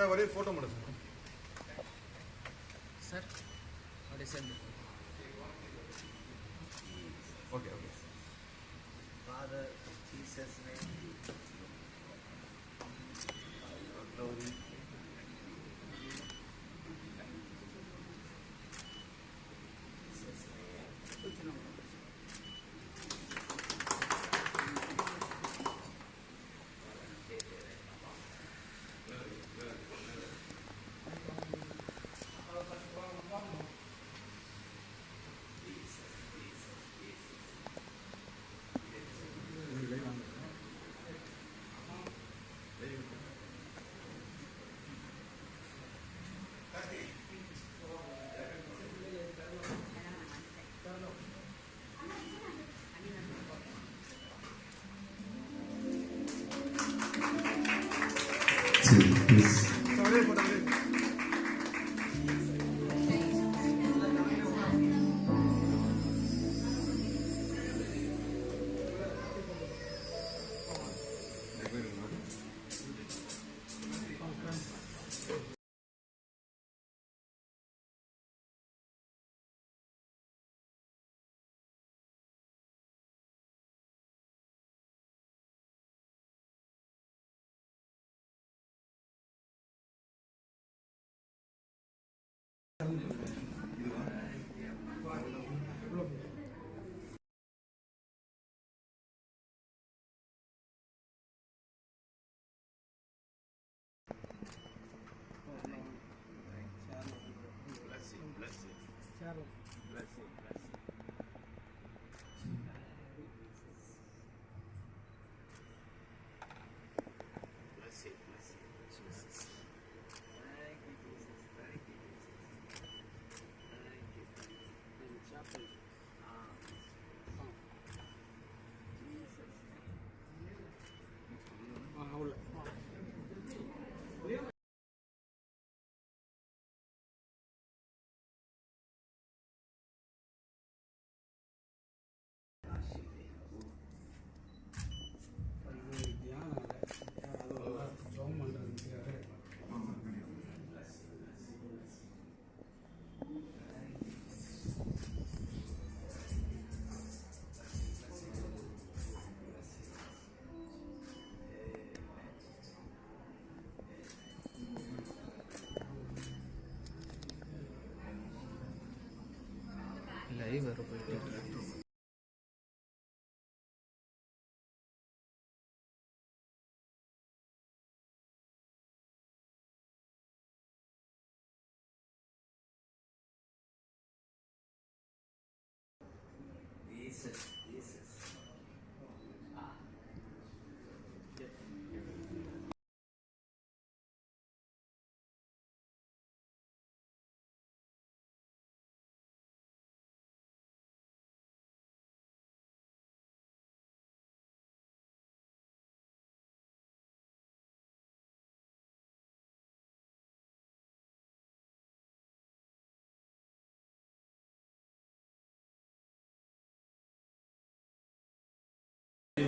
Sir ஒரே photo மட்டும் sir அப்படியே சேர்ந்து okay okay Father, Jesus' name, glory. Please. Live வர போயிட்டு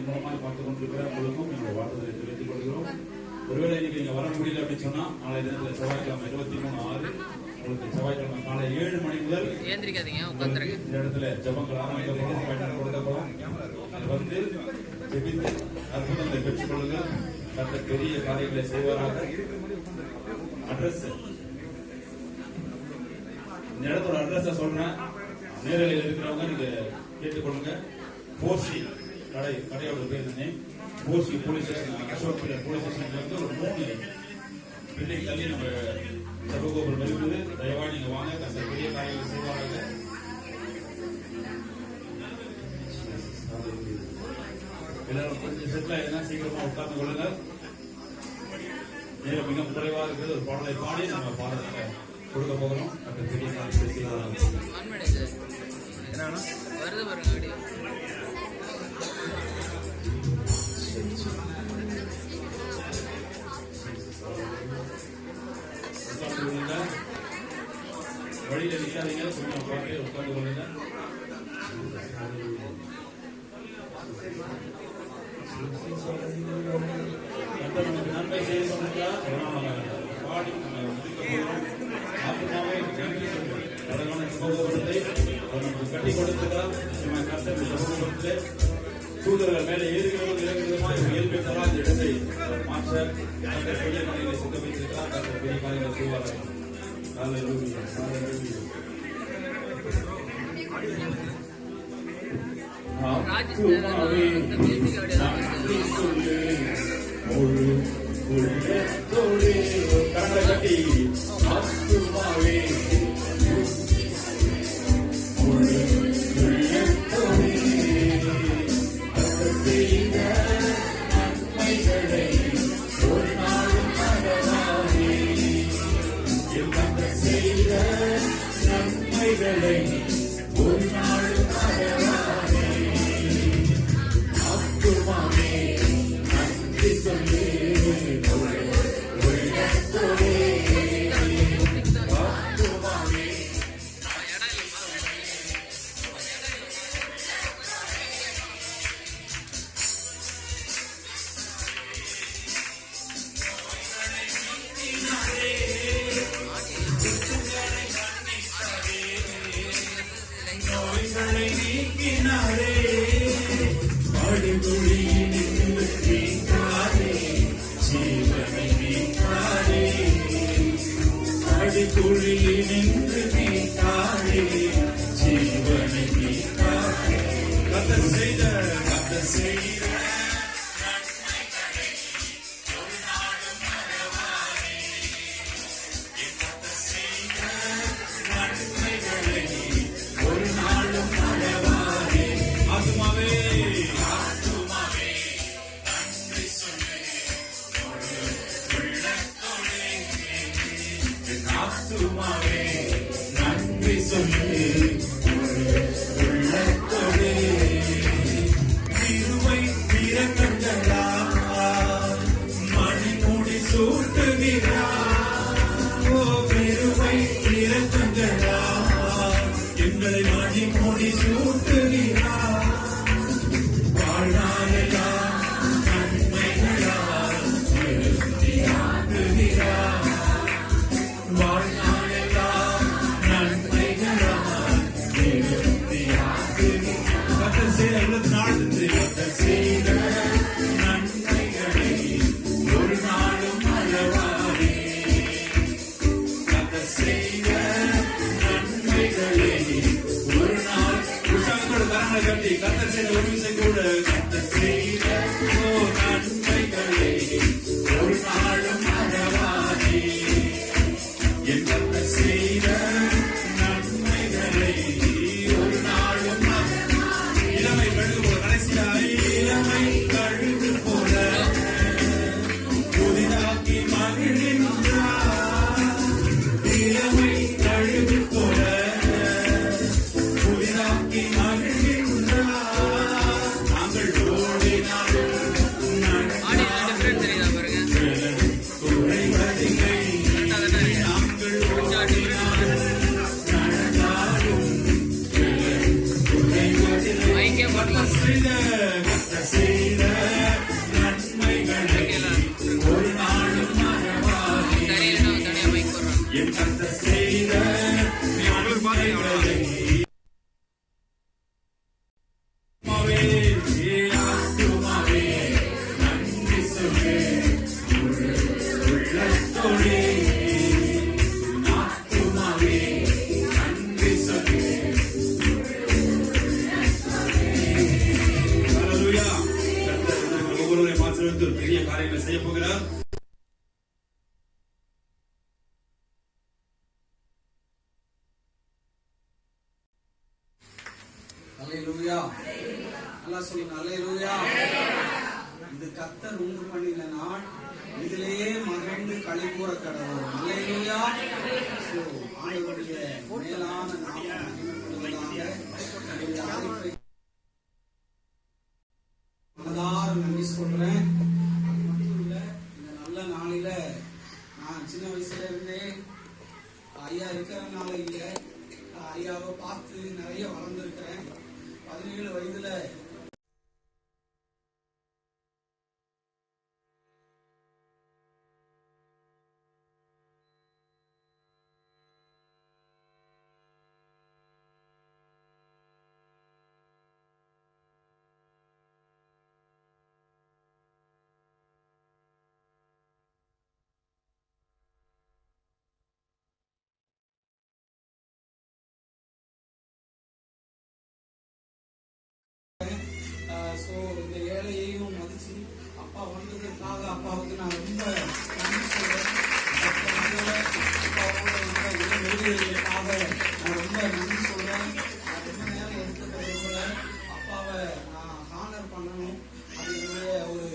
மூலமாக பார்த்துக் கொண்டிருக்கிற உங்களுக்கும் என்னுடைய வாழ்த்துக்களை தெரிவித்துக் கொள்கிறோம். ஒருவேளை இன்னைக்கு நீங்க வர முடியல அப்படின்னு சொன்னா நாளை தினத்தில் செவ்வாய்க்கிழமை 23/6 உங்களுக்கு செவ்வாய்க்கிழமை காலை 7 மணி முதல் இந்த இடத்துல ஜபங்கள் ஆரம்பிக்கப்படும், பயணம் கொடுக்கப்படும். வந்து ஜெபித்து அற்புதங்களை பெற்றுக் கொள்ளுங்கள். கர்த்தர் பெரிய காரியங்களை செய்வாராக. அட்ரஸ் இந்த இடத்தோட அட்ரஸ் சொல்றேன். நேரலையில் இருக்கிறவங்க நீங்க கேட்டுக்கொள்ளுங்க. 4C கடையோட பேர் தானே 4C police station, Ashok pillar police ஸ்டேஷன்ல இருந்து ஒரு 3 பில்டிங் தள்ளி நம்ம சர்வகோபுரம் இருக்குது. தயவா நீங்க வாங்க. அந்த பெரிய காரியங்களை செய்வாங்க. எல்லாரும் கொஞ்சம் செட்டில் ஆயிருந்தா சீக்கிரமா உட்கார்ந்து கொள்ளுங்க. நேரம் மிக குறைவாக இருக்கிறது. ஒரு பாடலை பாடி நம்ம பாடலை கொடுக்க போகிறோம். அந்த பெரிய காரியங்களை செய்வாங்க. வருது பாருங்க. வழியில நிற்காதீங்க. கொஞ்சம் உட்கார்ந்து கொள்ளுங்க. நன்மை செய்ய சொன்னா பாடி நம்ம முடிக்க போகிறோம். ஆத்மாவே நன்றி சொல்லு. அழகான சகோதரத்தை நமக்கு கட்டி கொடுத்துட்டார். நம்ம கர்த்தர் சகோதரத்திலே தூதர்கள் மேலே ஏறுகிறவர்கள் இறங்குகிறதுமாய் இயல்பை தரா இந்த இடத்தை மாற்ற கர்த்தர் பெரிய காரியங்களை சித்த வைத்திருக்கிறார். கர்த்தர் பெரிய காரியங்களை செய்வார்கள். ஹல்லேலூயா, ஹல்லேலூயா. ஆத்துமாவே நன்றி சொல்லு. முழு உள்ளத்தோடு கரங்களை கட்டி ஆத்துமாவே முழு உள்ளத்தோடு அவர் செய்த நன்மைகளை ஒரு நாளும் மறவாதே. அவர் செய்த நன்மைகளை ஒரு நாளும் மறவாதே. ஆத்துமாவே நன்றி சொல்லு. நோய்களை நீக்கினாரே, படுகொலியினின்று மீட்டாரே, ஜீவனை மீட்டாரே, படுகொலியினின்று மீட்டாரே, ஜீவனை மீட்டாரே. கர்த்தர் செய்த நன்மைகளை ஒரு நாளும் மறவாதே. கர்த்தர் செய்த நன்மைகளை ஒரு நாளும் மறவாதே. ஆத்துமாவே ஆத்துமாவே நன்றி சொல்லு. உள்ளத்தோடு என் ஆத்துமாவே நன்றி சொல்லு. உள்ளத்தோடு திருவை இரக்கங்களா மணிமுடி சூட்டுகிறார். ஓ பெருமை இரக்கங்களா எங்களை மணிமுடி சூட்டுகிறார். வாழ்நாளெல்லாம் நன்மைகளால் திருப்தியாக்குகிறார். வாழ்நாளெல்லாம் நன்மைகளால் திருப்தியாக்குகிறார். கர்த்தர் செய்த இவ்வளவு நாள் கர்த்தர் செய்த நன்மைகளை ஒரு நாளும் மறவாதே. கர்த்தர் செய்த நன்மைகளை ஒரு நாள் உற்சாகத்தோடு கரங்களை கட்டி கர்த்தர் செய்த ஒரு விஷயம் கூட கர்த்தர் செய்த நன்மைகளை ஒரு நாளும் மறவாதே. என் கர்த்தர் செய்த நன்மைகளை ஒரு நாளும் இளமை கழுகு போல கடைசியாய் இளமை கழுகு போல புதிதாக்கி மகிழ்கின்றார். இளமை கழுகு போல புதிதாக்கி மகிழ்கின்றார். நாங்கள் ஓடினாலும் ஆடியோ டிஃபரெண்ட் தெரியுதா பாருங்க. குறைவதில்லை. நாங்கள் ஓடினாலும் நடந்தாலும் குறைவதில்லை. மைக்கே போடலாம். கர்த்தர் செய்த நன்மைகளை ஒரு நாளும் மறவாதே. தனியா மைக் போடுறாங்க. என் கர்த்தர் செய்த நன்மைகளை ஆத்துமாவே நன்றி சொல்லு. உள்ளத்தோடே ஆத்துமாவே நன்றி சொல்லு. ஹல்லேலூயா. கர்த்தர் நம்ம ஒவ்வொருவரையும் மாற்றிருந்து ஒரு பெரிய காரியங்களை செய்ய போகிறார். அல்லேலூயா. நல்லா சொல்லுங்க, அல்லேலூயா. இது கர்த்தர் உண்டு பண்ணின நாள், இதிலேயே மகிழ்ந்து களிகூற கடவுள். அல்லேலூயா. ஆண்டவருடைய மேலான நாமம் மகிமைப்படுவதாக. இந்த அழைப்பை மனதார நன்றி சொல்றேன். அது மட்டும் இல்ல, இந்த நல்ல நாளில நான் சின்ன வயசுல இருந்தே ஐயா இருக்கிறனால இல்ல, ஐயாவை பார்த்து நிறைய வளர்ந்துருக்கிறேன். 17 வயதுல அதுக்காக அப்பாவுக்கு நான் ரொம்ப நன்றி சொல்றேன். அப்பாவோட விடுதலைக்காக நான் ரொம்ப நன்றி சொல்றேன். நான் ரொம்ப நேரம் எடுத்துக்கிறதுக்குள்ள அப்பாவை நான் ஹானர் பண்ணணும். அது என்னுடைய ஒரு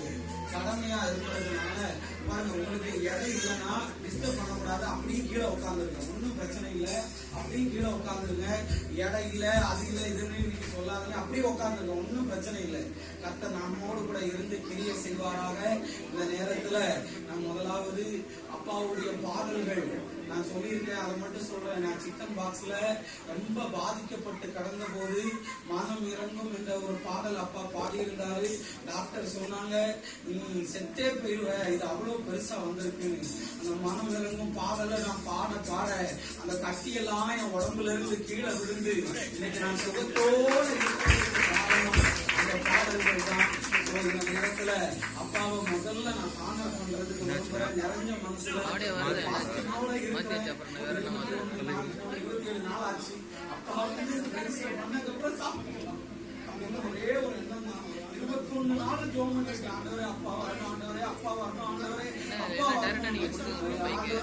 கடமையா இருக்கிறதுனால பாருங்க, உங்களுக்கு இடம் இல்லைன்னா டிஸ்டர்ப் பண்ணக்கூடாது. அப்படியே கீழே உட்காந்துருங்க, ஒன்றும் பிரச்சனை இல்லை. அப்படியே கீழே உட்காந்துருங்க. இடம் இல்லை, அது இல்லை, இதுன்னு நீங்க சொல்லாதீங்க. அப்படியே உட்காந்துருங்க, ஒன்றும் பிரச்சனை இல்லை. கர்த்தர் நம்மோடு கூட இருந்து கிரியை செய்வாராக. இந்த நேரத்துல நான் முதலாவது அப்பாவுடைய பாடல்கள் நான் சொல்லியிருக்கேன், அதை மட்டும் சொல்றேன். நான் சிக்கன் பாக்ஸ்ல ரொம்ப பாதிக்கப்பட்டு கடந்த போது மனம் இறங்கும் என்ற ஒரு பாடல் அப்பா பாடியிருந்தாரு. டாக்டர் சொன்னாங்க, நீ செத்தே போயிடுவ, இது அவ்வளவு பெருசா வந்திருக்கு. அந்த மனம் இறங்கும் பாடலை நான் பாட அந்த கட்டியெல்லாம் என் உடம்புல இருந்து கீழே விழுந்து இன்னைக்கு நான் சுகத்தோட காரணம் அந்த பாடல்கள் தான். இந்த நேரத்துல அப்பாவை முதல்ல நான் காணர் பண்றதுக்கு நிறைஞ்ச மனசுல 27 நாள் ஆச்சு. அப்பா பண்ணதுக்கப்புறம் சாப்பிடலாம் அப்படின்னு ஒரே ஒரு எண்ணம் தான். 21 நாள் ஜோம் பண்ணிருக்கேன். ஆண்டவரே அப்பா வரணும், ஆண்டவரே அப்பா வரணும், ஆண்டவரே அப்பா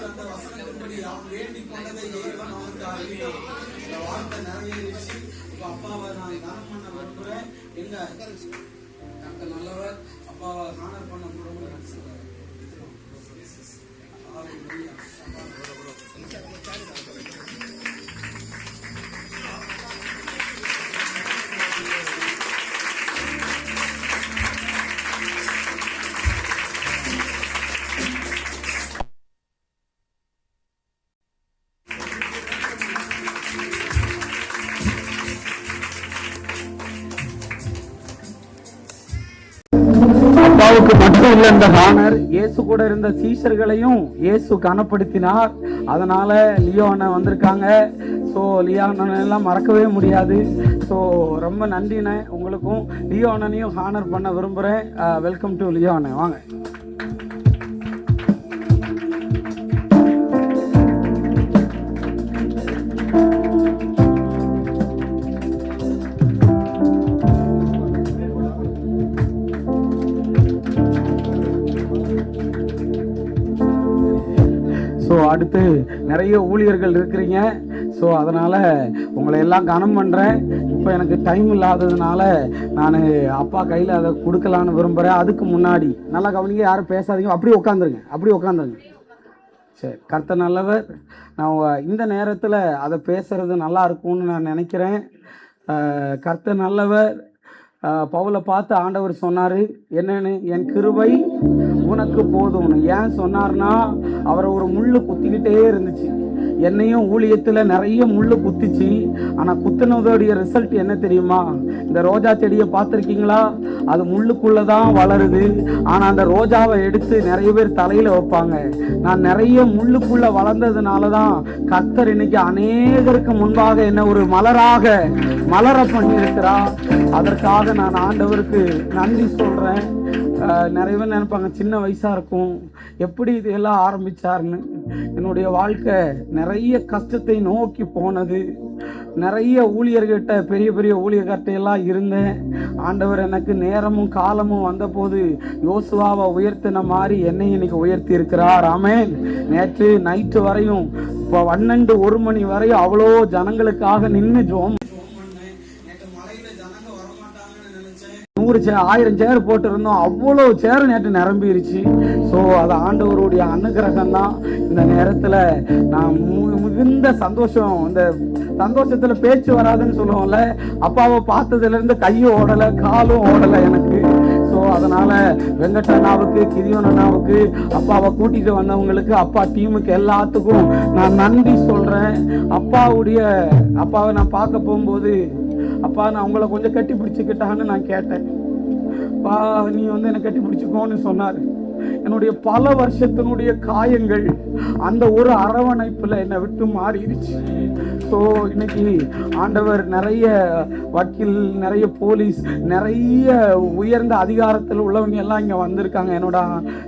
அந்த வசனத்தின்படி அவன் வேண்டி கொண்டதை ஏவன் அவனுக்கு அறிவித்தான். இந்த வார்த்தை நிறைவேறிச்சு. இப்ப அப்பாவை நான் தானம் பண்ண விரும்புறேன். எங்க டாக்டர் நல்லவர் அப்பாவை ஹானர் பண்ண ரொம்ப நடிச்சிருக்காரு. அப்பாவுக்கு மட்டும் இல்ல இந்த ஹானர், இயேசு கூட இருந்த சீஷர்களையும் இயேசு கனப்படுத்தினார். அதனால லியோ அண்ணன் வந்திருக்காங்க. ஸோ லியோ அண்ணன் எல்லாம் மறக்கவே முடியாது. ஸோ ரொம்ப நன்றிண்ணே. உங்களுக்கும் லியோ அண்ணனையும் ஹானர் பண்ண விரும்புகிறேன். வெல்கம் டு லியோ அண்ணன், வாங்க. ஸோ அடுத்து நிறைய ஊழியர்கள் இருக்கிறீங்க. ஸோ அதனால் உங்களை எல்லாம் கனம் பண்ணுறேன். இப்போ எனக்கு டைம் இல்லாததுனால நான் அப்பா கையில் அதை கொடுக்கலான்னு விரும்புகிறேன். அதுக்கு முன்னாடி நல்லா கவனிங்க, யாரும் பேசாதீங்க, அப்படியே உட்காந்துருங்க. சரி, கர்த்தர் நல்லவர். நான் இந்த நேரத்தில் அதை பேசுகிறது நல்லா இருக்கும்னு நான் நினைக்கிறேன். கர்த்தர் நல்லவர். பவுலை பார்த்து ஆண்டவர் சொன்னார் என்னன்னு, என் கிருபை உனக்கு போதும்னு. ஏன் சொன்னார்னா, அவரை ஒரு முள்ளு குத்திக்கிட்டே இருந்துச்சு. என்னையும் ஊழியத்தில் நிறைய முள்ளு குத்திச்சு. ஆனால் குத்தினதோடைய ரிசல்ட் என்ன தெரியுமா? இந்த ரோஜா செடியை பார்த்துருக்கீங்களா? அது முள்ளுக்குள்ளே தான் வளருது. ஆனால் அந்த ரோஜாவை எடுத்து நிறைய பேர் தலையில் வைப்பாங்க. நான் நிறைய முள்ளுக்குள்ளே வளர்ந்ததுனால தான் கர்த்தர் இன்னைக்கு அநேகருக்கு முன்பாக என்ன ஒரு மலர பண்ணியிருக்கிறார். அதற்காக நான் ஆண்டவருக்கு நன்றி சொல்கிறேன். நிறைய பேர் நினைப்பாங்க சின்ன வயசாக இருக்கும், எப்படி இதெல்லாம் ஆரம்பித்தார்னு. என்னுடைய வாழ்க்கை நிறைய கஷ்டத்தை நோக்கி போனது. நிறைய ஊழியர்கிட்ட, பெரிய பெரிய ஊழியர்கிட்டையெல்லாம் இருந்தேன். ஆண்டவர் எனக்கு நேரமும் காலமும் வந்தபோது யோசுவாவை உயர்த்தின மாதிரி என்னை இன்னைக்கு உயர்த்தி இருக்கிறார். ஆமென். நேற்று நைட்டு வரையும், இப்போ 12 1 மணி வரையும் அவ்வளோ ஜனங்களுக்காக நின்று ஜோம் 100 1000 சேர் போட்டிருந்தோம். அவ்வளோ சேர் நேற்று நிரம்பிருச்சு. ஸோ அது ஆண்டவருடைய அனுகிரகம் தான். இந்த நேரத்தில் நான் மிகுந்த சந்தோஷம். இந்த சந்தோஷத்தில் பேச்சு வராதுன்னு சொல்லுவோம்ல, அப்பாவை பார்த்ததுலேருந்து கையும் ஓடலை, காலும் ஓடலை எனக்கு. ஸோ அதனால் வெங்கட் அண்ணாவுக்கு, கிரியோன் அண்ணாவுக்கு, அப்பாவை கூட்டிகிட்டு வந்தவங்களுக்கு, அப்பா டீமுக்கு எல்லாத்துக்கும் நான் நன்றி சொல்கிறேன். அப்பாவை நான் பார்க்க போகும்போது, அப்பா நான் உங்களை கொஞ்சம் கட்டி பிடிச்சிக்கிட்டான்னு நான் கேட்டேன். பா நீ என்னை கட்டி பிடிச்சிக்கோன்னு சொன்னார். என்னுடைய பல வருஷத்தினுடைய காயங்கள் அந்த ஒரு அரவணைப்புல என்னை விட்டு மாறிடுச்சு. ஸோ இன்னைக்கு ஆண்டவர் நிறைய வக்கீல், நிறைய போலீஸ், நிறைய உயர்ந்த அதிகாரத்தில் உள்ளவங்க எல்லாம் இங்கே வந்திருக்காங்க.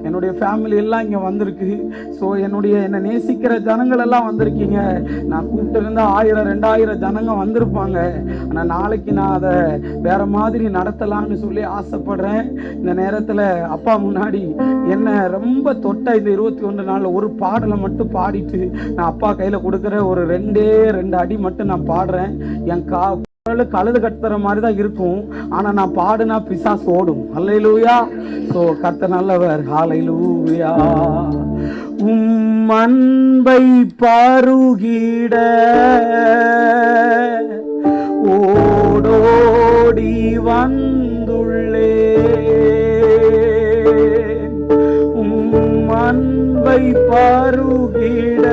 என்னுடைய ஃபேமிலி எல்லாம் இங்கே வந்திருக்கு. ஸோ என்னை நேசிக்கிற ஜனங்கள் எல்லாம் வந்திருக்கீங்க. நான் கூப்பிட்டு இருந்தா 1000-2000 ஜனங்க வந்திருப்பாங்க. ஆனால் நாளைக்கு நான் அதை வேற மாதிரி நடத்தலாம்னு சொல்லி ஆசைப்படுறேன். இந்த நேரத்தில் அப்பா முன்னாடி என்ன ரொம்ப தொட்ட இந்த 21 நாளில் ஒரு பாடலை மட்டும் பாடிட்டு நான் அப்பா கையில் கொடுக்குற ஒரு 2 அடி மட்டும் நான் பாடுறேன். என் கழுது கட்டுற மாதிரி தான் இருக்கும், ஆனா நான் பாடுனா பிசாசு ஓடும். அல்லேலூயா. சோ கர்த்தர் நல்லவர். ஹல்லேலூயா. அன்பை பருகிட ஓடோடி வந்துள்ளே, அன்பை பருகிட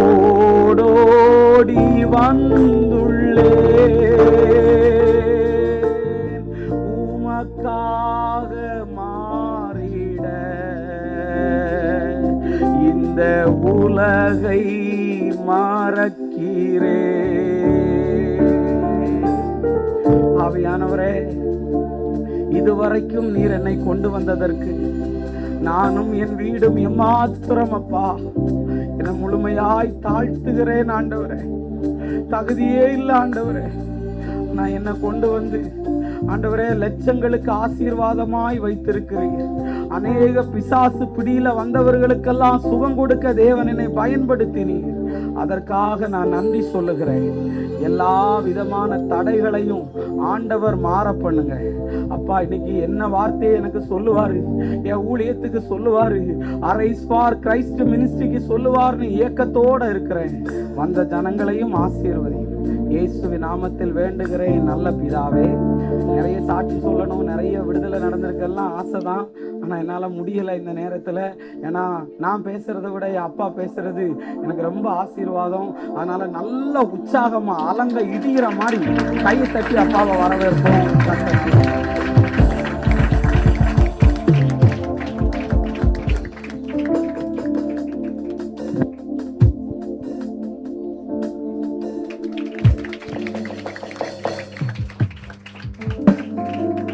ஓடோடி வந்துள்ளே, உமக்காக மாறிட இந்த உலகை மறக்கிறே. ஆவியானவரே, இதுவரைக்கும் நீர் என்னை கொண்டு வந்ததற்கு நானும் என் வீடும் எம்மாத்திரம் அப்பா என்னை முழுமையாய் தாழ்த்துகிறேன் ஆண்டவரே. தகுதியே இல்லை ஆண்டவரே. நான் என்னை கொண்டு வந்து ஆண்டவரே லட்சங்களுக்கு ஆசீர்வாதமாய் வைத்திருக்கிறீர். அநேக பிசாசு பிடியில வந்தவர்களுக்கெல்லாம் சுகம் கொடுக்க தேவன் என்னை பயன்படுத்தினீர். அதற்காக நான் நன்றி சொல்லுகிறேன். எல்லா விதமான தடைகளையும் ஆண்டவர் மாற பண்ணுங்க அப்பா. இன்னைக்கு என்ன வார்த்தையை எனக்கு சொல்லுவாரு, என் ஊழியத்துக்கு சொல்லுவாரு, அரைஸ் ஃபார் கிரைஸ்ட் மினிஸ்ட்ரிக்கு சொல்லுவார்னு ஏக்கத்தோட இருக்கிறேன். வந்த ஜனங்களையும் ஆசீர்வதி இயேசுவின் நாமத்தில் வேண்டுகிறேன் நல்ல பிதாவே. நிறைய சாட்சி சொல்லணும், நிறைய விடுதலை நடந்திருக்கெல்லாம் ஆசைதான். ஆனால் என்னால் முடியலை இந்த நேரத்தில். ஏன்னா நான் பேசுறதை விட என் அப்பா பேசுறது எனக்கு ரொம்ப ஆசீர்வாதம். அதனால நல்ல உற்சாகமாக அலங்க இடிகிற மாதிரி கையை தட்டி அப்பாவை வரவேற்போம்.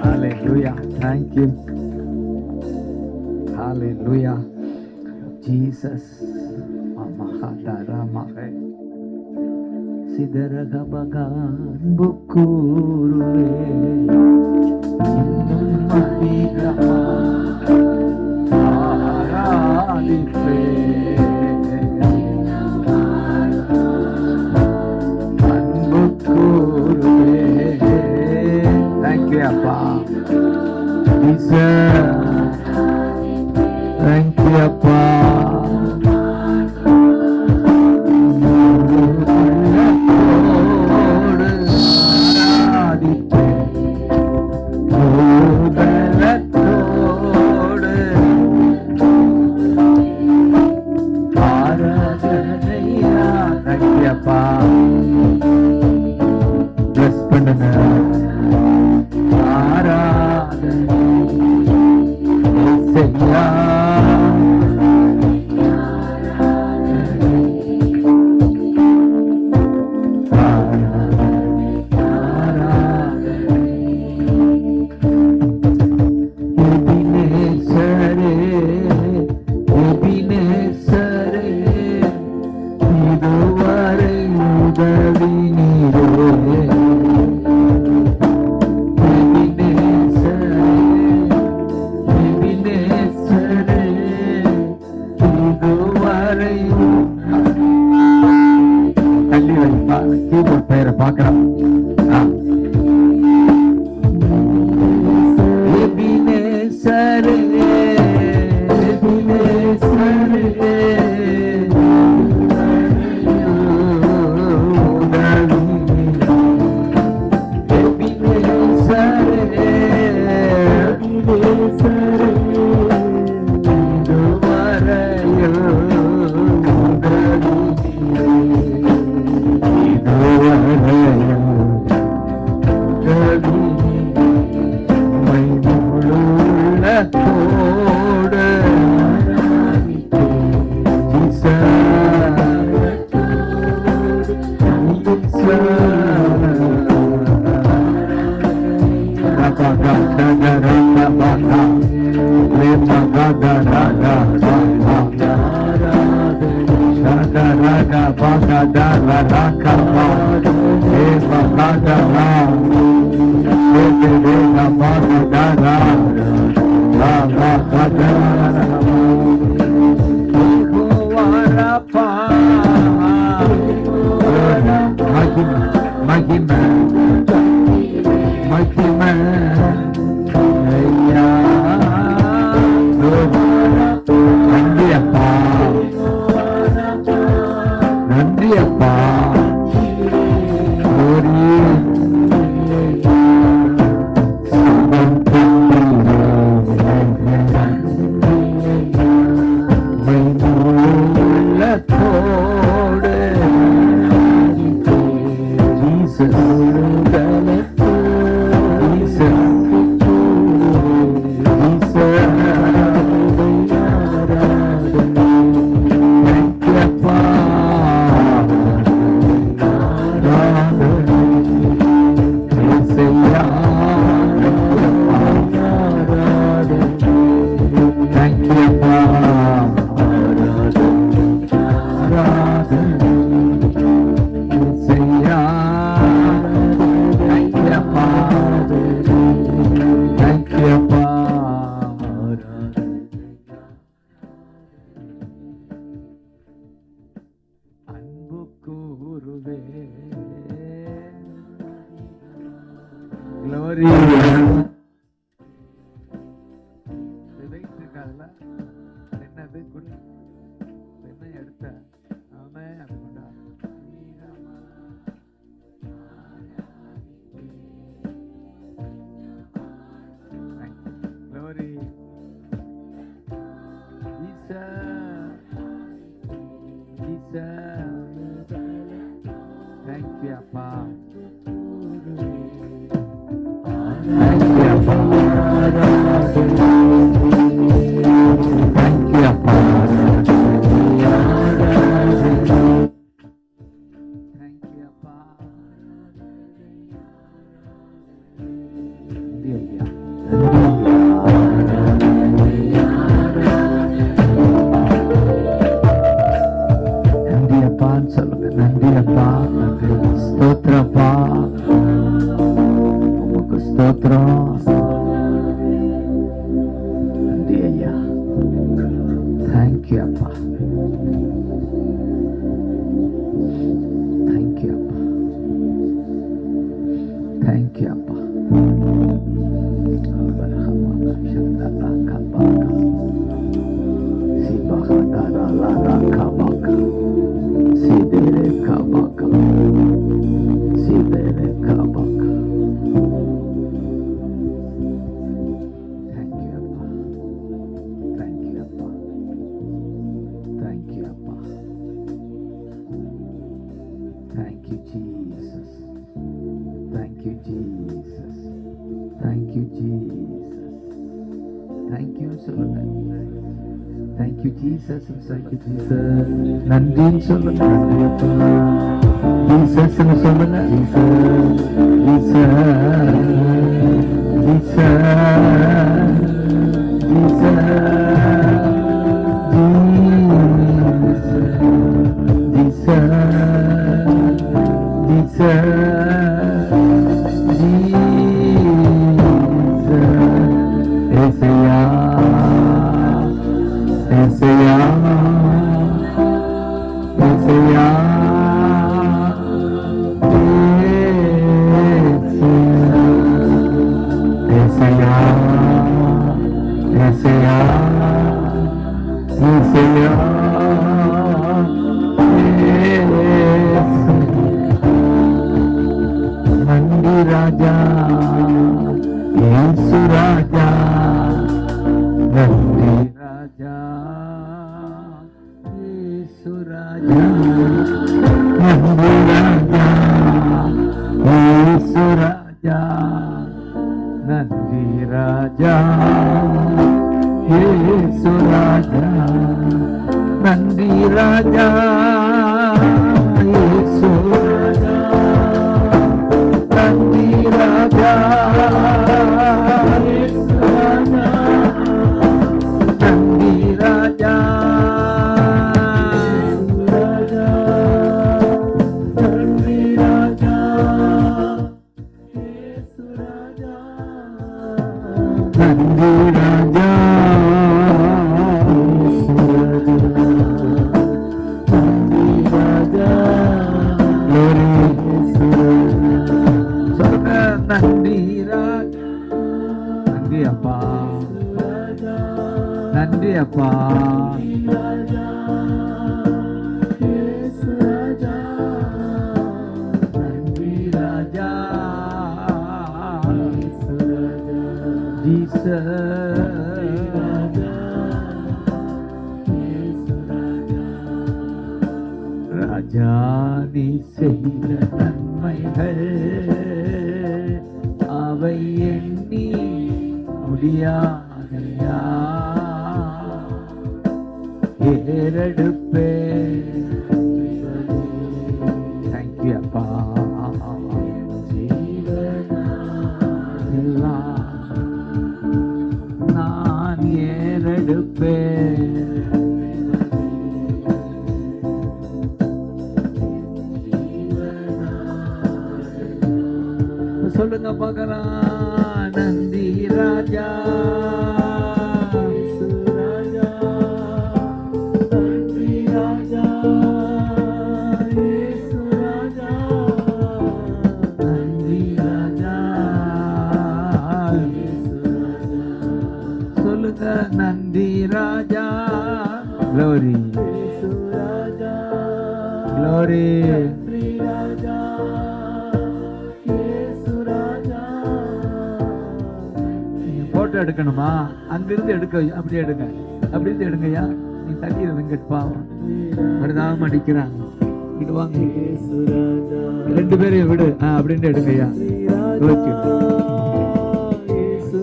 Hallelujah. Thank you. Hallelujah. Jesus. Mahadara mahe. Sidaraga bagan bukuruwe. Innum mahigraha. Aradipe. Bukuruwe. Thank you, Appa. Jesus. Thank you, Appa. நன்றின்னு சொல்லுங்க. ஜீசஸ்னு சொல்லுங்க. Raja, Yesu Raja. நன்றி அப்பா. நன்றி ராஜா. ராஜா நீ செய்த நன்மைகள் அவை எண்ணி முடியாதையா. ஏறெடுப்பே. தேங்க்யூ அப்பா. நான் ஏறெடுப்பேன். சொல்லுங்க பார்க்கலாம். நந்தி ராஜா. நன்றி ராஜா. நன்றி ராஜா. சொல்லுங்க நன்றி ராஜா. Glory glory. போட்டோ எடுக்கணுமா? அங்கிருந்து எடுக்க. அப்படி எடுங்க. அப்படி இருந்து எடுங்கய்யா. நீ தண்ணீர் வெங்கட் பாவம் வருதாம அடிக்கிறாங்க. இது வாங்க. 2 பேரையும் விடு. அப்படின்னு எடுங்கய்யா.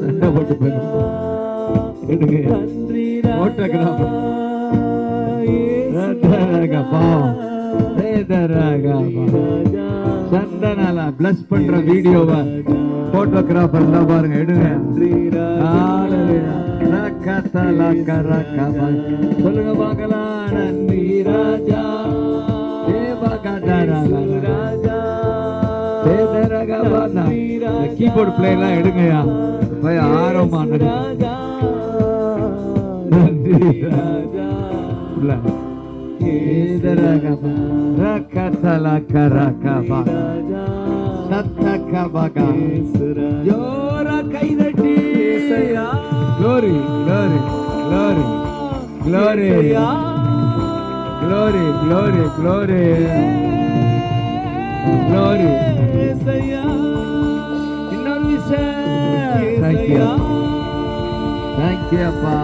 சண்டை போட்டு போயிடும். எடுங்கய்யா. போட்டோகிராஃபர் பாவம் சண்டனால பிளஸ் பண்ற வீடியோவை போட்டோகிராஃபர் தான் பாருங்க. எடுங்க. சொல்லுங்க பார்க்கலாம். நன்றி ராஜா. கீபோர்டு பிளேயர்லாம் எடுங்கயா. ஆர்வமா நன்றி ராஜா. கைதட்டி. Glory, glory, glory, glory, glory, glory, glory, glory. இன்னொரு விஷயம். Thank you, thank you, அப்பா.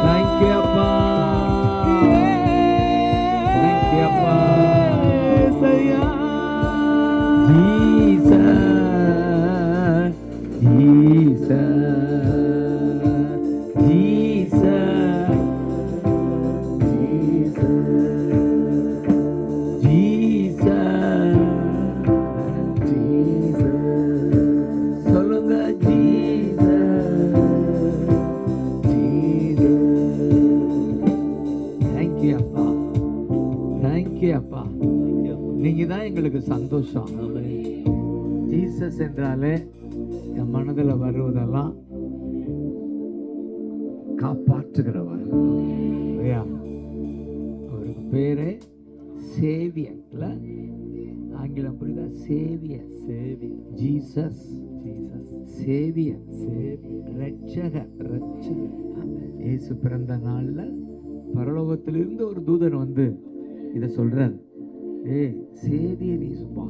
Thank you, அப்பா. Thank you, அப்பா. Jesus, Jesus, Jesus, Jesus, Jesus. சொல்லுங்க Jesus, Jesus. Thank you, அப்பா. Thank you, அப்பா. நீங்க தான் எங்களுக்கு சந்தோஷம். ஜீசஸ் என்றாலே என் மனதில் வருவதெல்லாம் காப்பாற்றுகிறவர். அவருக்கு பேரே சேவியர்ல. ஆங்கிலம் புரியுதா? Xavier. Xavier. Jesus. Jesus Xavier. Xavier. ரட்சகர். ரட்சகர். இயேசு பிறந்த நாள்ல பரலோகத்திலிருந்து ஒரு தூதன் வந்து இதை சொல்றார். சேவியர் இயேசுபா,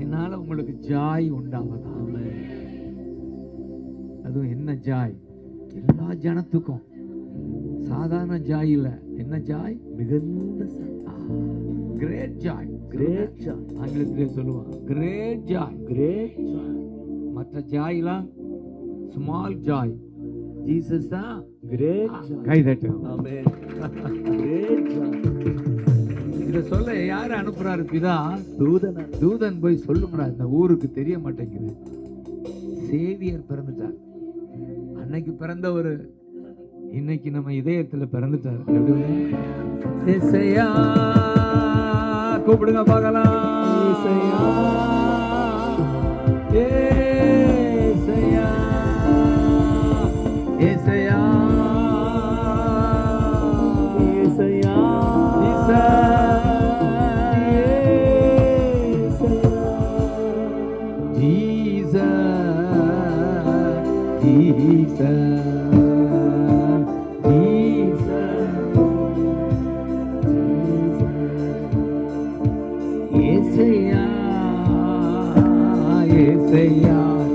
என்னால உங்களுக்கு ஜாய் உண்டாவதா. அதுவும் என்ன ஜாய்? எல்லா ஜனத்துக்கும். சாதாரண ஜாய் இல்ல. என்ன ஜாய்? மிகுந்த கிரேட் ஜாய். Great Joy. ஆங்கிலத்திலே சொல்லுவாங்க கிரேட் ஜாய். Great joy. மற்ற ஜாய்லாம் ஸ்மால் ஜாய். ஜீசஸ் தான் கிரேட் ஜாய். கை தட்டு. ஆமென். Great joy. இத சொல்ல யாரு அனுப்புறாரு? பிதா. தூதன். தூதன் போய் சொல்லுங்கடா, இந்த ஊருக்கு தெரிய மாட்டேங்குது. சேவியர் பிறந்துட்டார். அன்னைக்கு பிறந்த ஒரு இன்னைக்கு நம்ம இதயத்துல பிறந்துட்டார். கூப்பிடுங்க பார்க்கலாம். ஏசையா, ஏசையா, ஏசையா, ஏசையா. Jesus,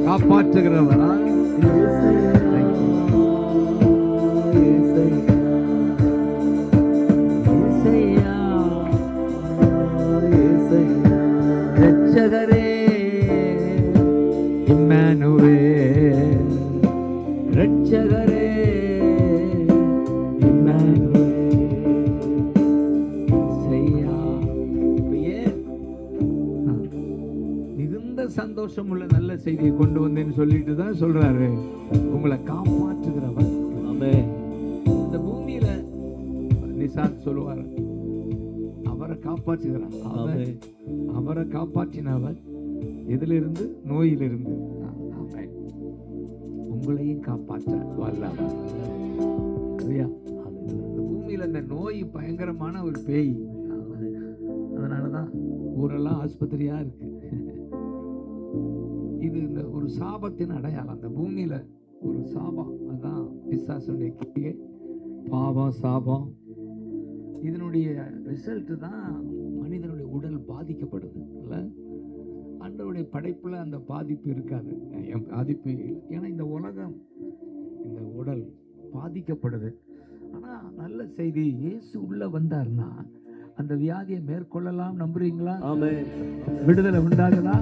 காப்பாற்றுகிறவரா ரட்சகரே இம்மானுவேல், ரட்சகரே இம்மானுவேல். இசையா. இப்ப ஏன் மிகுந்த சந்தோஷம் உள்ள நல்ல செய்தியை கொண்டு வந்தேன்னு சொல்லிட்டு தான் சொல்றாரு, உங்களை காப்பாற்றுகிறவர். இந்த பூமியில நிசாத் சொல்லுவார், அவரை காப்பாற்றுகிறார். அவரை காப்பாற்றினவர் எதிலிருந்து? நோயிலிருந்து. உங்களையும் காப்பாற்ற வல்லவர். இந்த பூமியில இந்த நோய் பயங்கரமான ஒரு பேய். அதனாலதான் ஊரெல்லாம் ஆஸ்பத்திரியா இருக்கு. இது இந்த ஒரு சாபத்தின் அடையாளம். அந்த பூமியில ஒரு சாபம், அதான் பிசாசுடைய கிரியை, பாவம், சாபம். இதனுடைய ரிசல்ட் தான் மனிதனுடைய உடல் பாதிக்கப்படுது. இல்ல, ஆண்டவருடைய படைப்புல அந்த பாதிப்பு இருக்காது, பாதிப்பு. ஏன்னா இந்த உலகம், இந்த உடல் பாதிக்கப்படுது. ஆனா நல்ல செய்தி, இயேசு உள்ள வந்தார்னா அந்த வியாதியை மேற்கொள்ளலாம். நம்புறீங்களா? விடுதலை உண்டாகுதா?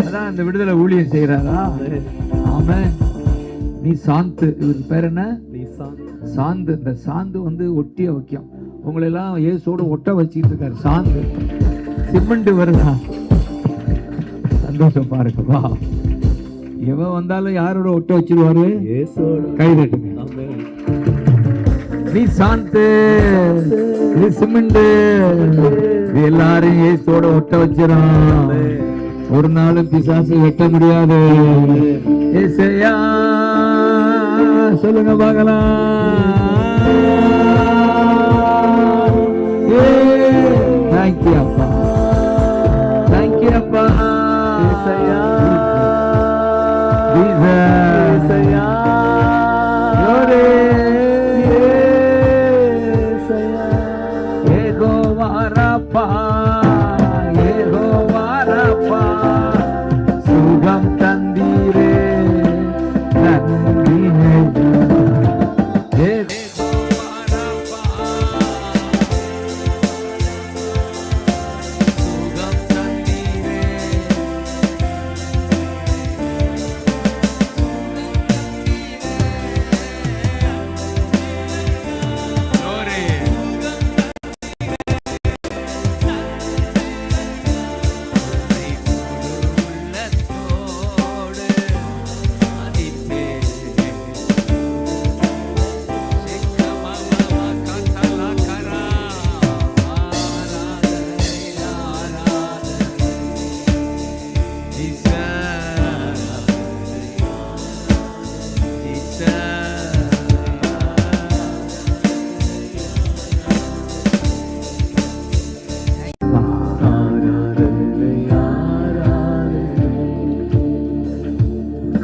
அதான் அந்த விடுதலை ஊழியம் செய்யறாரா? ஆமென். நீ சாந்து, இவருக்கு பேர் என்ன? சாந்து. இந்த சாந்து வந்து ஒட்டிய வைக்கும். உங்களை எல்லாம் இயேசோட ஒட்ட வச்சுட்டு இருக்காரு. சாந்து சிமெண்ட் வருதா? சந்தோஷம் பாருங்க. வா, எவன் வந்தாலும் யாரோட ஒட்ட வச்சிருவாரு? கை தட்டுங்க. நீ சாந்து, நீ சிமெண்ட், எல்லாரையும் இயேசோட ஒட்ட வச்சிடும். ஒரு நாளும் பிசாசு வெட்ட முடியாது. ஏசையா சொல்லுங்க பார்க்கலாம். தேங்க்யூ அப்பா, தேங்க்யூ அப்பா. ஏசையா, ஏசையா, glory. யெகோவா ராப்பா, யெகோவா ராப்பா, சுகம் தந்தீரே, நன்றி.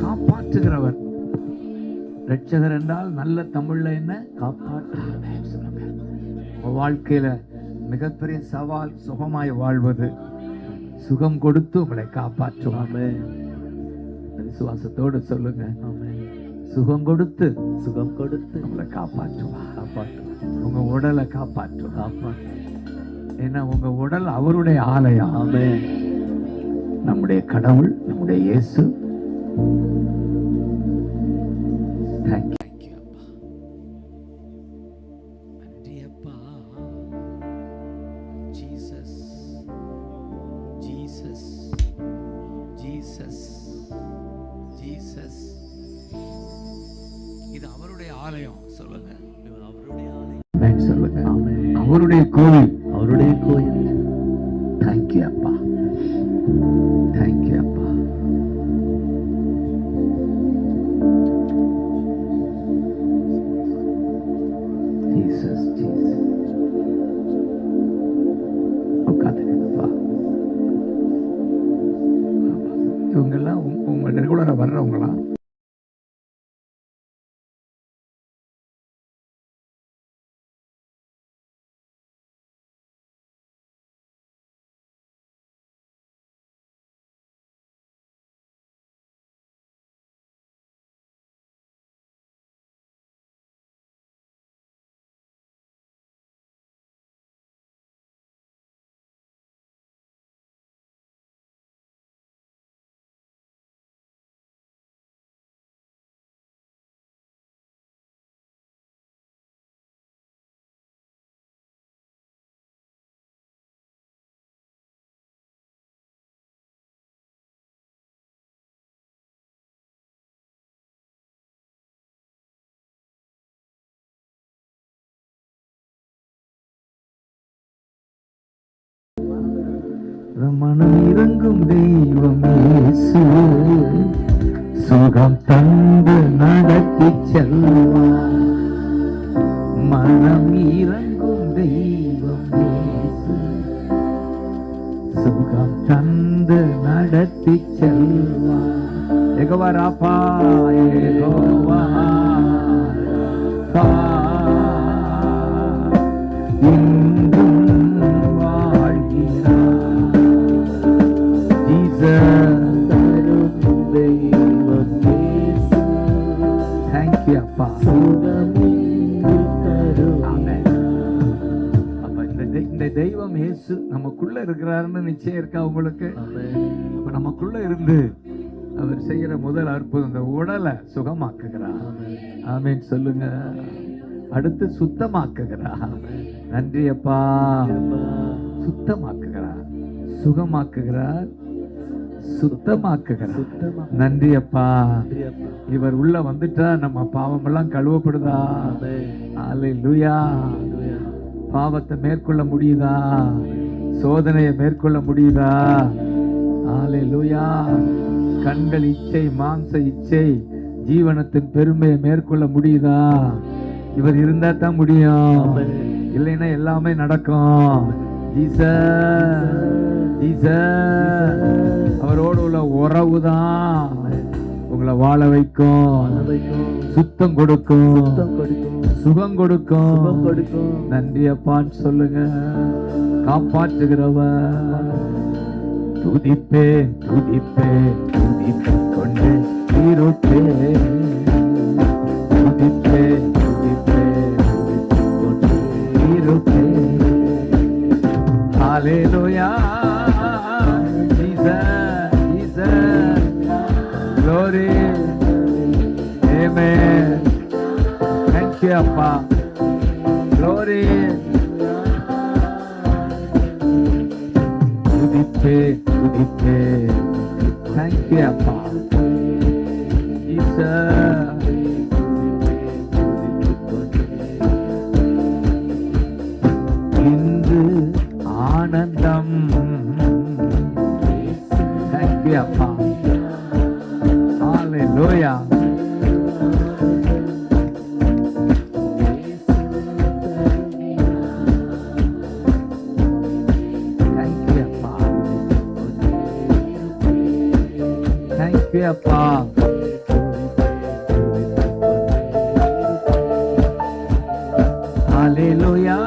காப்பாற்றுகிறவர். ரட்சகர் என்றால் நல்ல தமிழ்ல என்ன? காப்பாற்று. வாழ்க்கையில மிகப்பெரிய சவால் சுகமாய் வாழ்வது. சுகம் கொடுத்து உங்களை காப்பாற்றுவாங்க. விசுவாசத்தோடு சொல்லுங்க. சுகம் கொடுத்து உங்களை காப்பாற்றுவாங்க. உங்க உடலை காப்பாற்றுவாங்க. ஏன்னா உங்க உடல் அவருடைய ஆலயம். நம்முடைய கடவுள், நம்முடைய இயேசு. தேங்க்யூ அப்பா. Jesus, Jesus, Jesus, Jesus. இது அவருடைய ஆலயம். சொல்லுங்க, அவருடைய ஆலயம். சொல்லுங்க, அவருடைய கோயில், அவருடைய கோயில். தேங்க்யூ அப்பா, தேங்க்யூ அப்பா. Jesus, Jesus. உட்காந்துருப்பா. இவங்கெல்லாம் உங்க ரெகுலரா வர்றவங்களா? மனம் இறங்கும் தெய்வம் இயேசு சுகம் தந்து நடத்தி செல்வார். மனம் இறங்கும் தெய்வம் இயேசு சுகம் தந்து நடத்தி செல்வார். யெகோவா ராபா, யெகோவா ராபா, இன்றும் வாழ்கிறார். Thank you, அப்பா. Amen. அப்ப இந்த தெய்வம் இயேசு நமக்குள்ள இருக்கிறாருன்னு நிச்சயம் இருக்கா உங்களுக்கு? அப்ப நமக்குள்ள இருந்து அவர் செய்யற முதல் அற்புதம் இந்த உடலை சுகமாக்குகிறார். ஆமென் சொல்லுங்க. அடுத்து சுத்தமாக்குகிறார். நன்றி அப்பா. சுத்தமாக்குகிறார், சுகமாக்குகிறார், சுத்தமாக்குகிறார். நன்றி அப்பா. இவர் உள்ள வந்துட்டா நம்ம பாவம் எல்லாம் கழுவப்படுதா? அல்லேலூயா. பாவத்தை மேற்கொள்ள முடியுதா? சோதனையை மேற்கொள்ள முடியுதா? அல்லேலூயா. கண்கள் இச்சை, மாம்ச இச்சை, ஜீவனத்தின் பெருமையை மேற்கொள்ள முடியுதா? இவர் இருந்தா தான் முடியும், இல்லைன்னா எல்லாமே நடக்கும். அவரோடு உள்ள உறவுதான் உங்களை வாழ வைக்கும், சுத்தம் கொடுக்கும், சுகம் கொடுக்கும். நன்றி அப்பான்னு சொல்லுங்க. காப்பாற்றுகிறவர் துதிப்பேன் துதிப்பேன் துதிப்பேன் கொண்டு இருப்பேன். துதிப்பேன் துதிப்பேன் கொண்டு இருப்பேன். Hallelujah, Jesus, Jesus, glory, amen. Thank you, Appa. Glory. Tudipe, tudipe. Thank you, Appa. Jesus. இன்று ஆனந்தம். Thank you, Appa. Hallelujah. Thank you, Appa. Thank you, Appa. Hallelujah.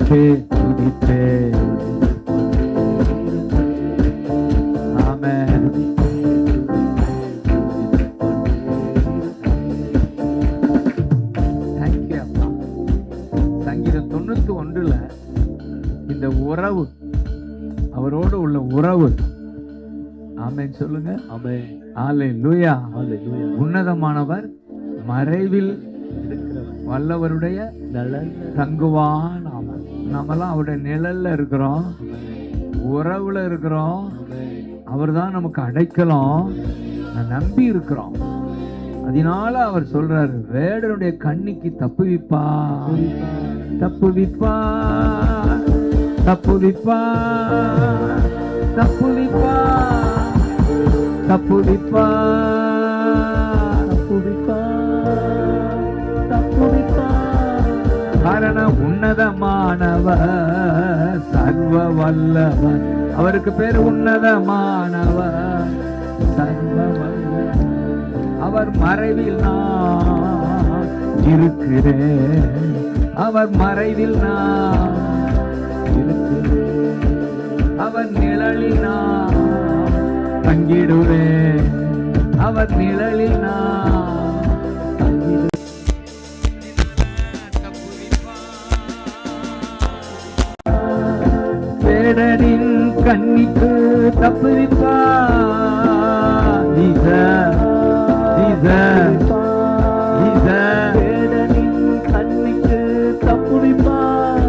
துதிப்பே ஆமென். சங்கீதம் 91 இந்த உறவு, அவரோடு உள்ள உறவு. ஆமென் சொல்லுங்க. ஆமென். ஹalleluya. ஹalleluya. உன்னதமானவர் மறைவில் வல்லவருடைய நிழல் தங்குவான். நாமெல்லாம் அவருடைய நிழல்ல இருக்கிறோம், உறவுல இருக்கிறோம். அவர் தான் நமக்கு அடைக்கலம், நம்பி இருக்கிறோம். அதனால அவர் சொல்றாரு, வேடனுடைய கண்ணிக்கு தப்புவிப்பா, தப்புவிப்பா, தப்புவிப்பா, தப்புவிப்பா, தப்புவிப்பா, தப்புவிப்பா, தப்புவிப்பா. காரணம் உன்னதமானவர், சர்வ வல்லவர். அவருக்கு பேர் உன்னதமானவர், சர்வ வல்லவர். அவர் மறைவில் நான் இருக்கிறேன், அவர் மறைவில் நான் இருக்கிறேன், அவர் நிழலில் நான் தங்கிடுவேன், அவர் நிழலில் நான் தங்கிடுவேன். வேடனின் கண்ணிக்கு தப்புவிப்பார். வேடனின் கண்ணிக்கு தப்புவிப்பார்,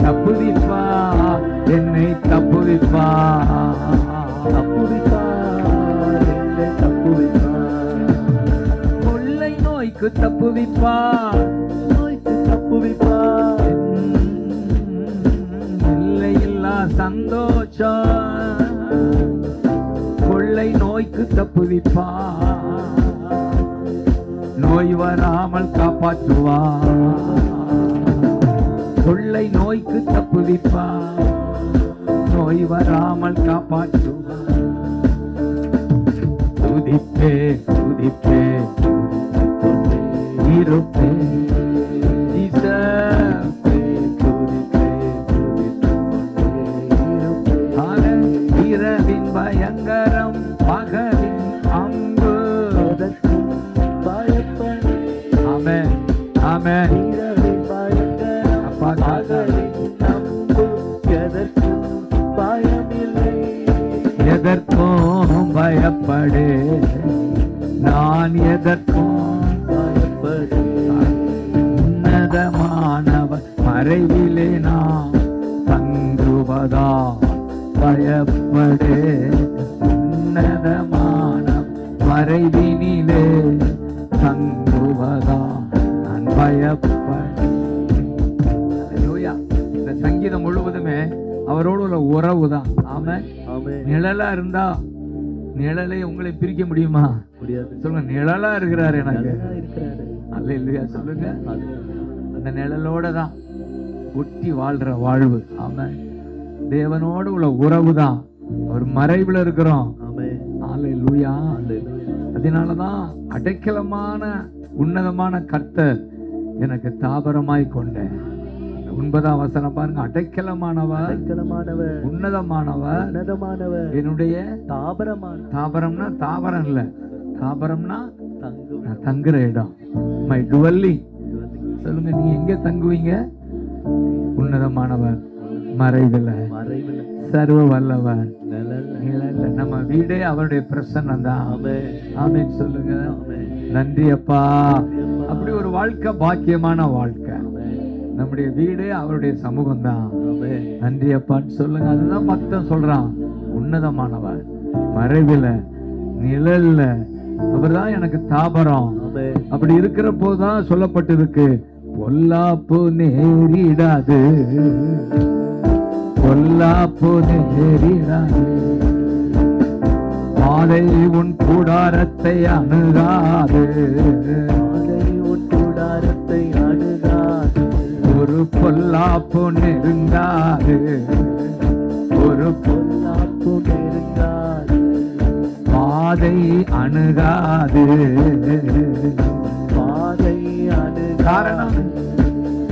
தப்புவிப்பார், என்னை தப்புவிப்பார். நோய்க்கு தப்புவிப்பார், நோய்க்கு தப்புவிப்பார். எல்லையில்லா சந்தோஷம், கொள்ளை நோய்க்கு தப்புவிப்பார், நோய் வராமல் காப்பாற்றுவார். கொள்ளை நோய்க்கு தப்புவிப்பார், நோய் வராமல் காப்பாற்றுவார். துதிப்பே துதிப்பே இருப்பே இரவின் பயங்கரம் பகலின் அம்பு பயப்பட ஆமென் ஆமென். இரவின் பயங்கரம் அப்பா பகலின் அம்பு எதற்கும் பயமில்லை. எதற்கும் பயப்படு, நான் எதற்கும் பயப்படு. உன்னதமானவர் மறைவிலே நாம் தங்குவதா பயப்படு. உன்னதமான மறைவினிலே தங்குவதா நான் பயப்படு. அல்லேலூயா. இந்த சங்கீதம் முழுவதுமே அவரோடு உள்ள உறவு தான். ஆமென். ஆமென். நிழலா இருந்தா நிழலை உங்களை பிரிக்க முடியுமா? முடியாது. சொல்லுங்க, நிழலா இருக்கிறாரு எனக்கு. நல்லா இருக்கிறாரு. அல்லேலூயா சொல்லுங்க. அது அந்த நிழலோட தான் ஒட்டி வாழ்ற வாழ்வு. ஆமென். தேவனோடு உள்ள உறவு தான். அவர் மறைவுல இருக்கிறோம். ஆமென். அல்லேலூயா. அல்லேலூயா. அதனாலதான் அடைக்கலமான உன்னதமான கர்த்தர் எனக்கு தாபரமாய் கொண்டேன். 9ஆம் வசனம் பாருங்க. அடைக்கலமானவர், அடைக்கலமானவர், உன்னதமானவர், உன்னதமானவர், என்னுடைய தாபரமான தாபரம்னா தாவரம் இல்ல, தாபரம்னா தங்கு நான் தங்குற இடம். My dwelling. சொல்லுங்க, நீங்க எங்க தங்குவீங்க? உன்னதமானவர் மறைவில், மறைவில், சர்வ வல்லவர் நிழல்ல. நிழல்ல. நம்ம வீடே அவருடைய பிரசன்னம் தான். ஆமென். ஆமென் சொல்லுங்க. ஆமென். நன்றி அப்பா. அப்படி ஒரு வாழ்க்கை பாக்கியமான வாழ்க்கை. நம்முடைய வீடே அவருடைய சமூகம் தான். ஆமென். நன்றி அப்பான்னு சொல்லுங்க. அதுதான் பக்தன் சொல்றான். உன்னதமானவர் மறைவில் நிழல்ல அவர்தான் எனக்கு தாபரம். ஆமென். அப்படி இருக்கிற போதுதான் சொல்லப்பட்டிருக்கு, பொல்லாப்பு நேரிடாது, பொல்லாப்பு நேரிடாது, பாதை உன் கூடாரத்தை அணுகாது, பாதை உன் கூடாரத்தை அணுகாது, ஒரு பொல்லாப்பு நெருங்காது, ஒரு பொல்லாப்பு நெருங்காது, பாதை அணுகாது. பாதை அணுகாது. காரணம்,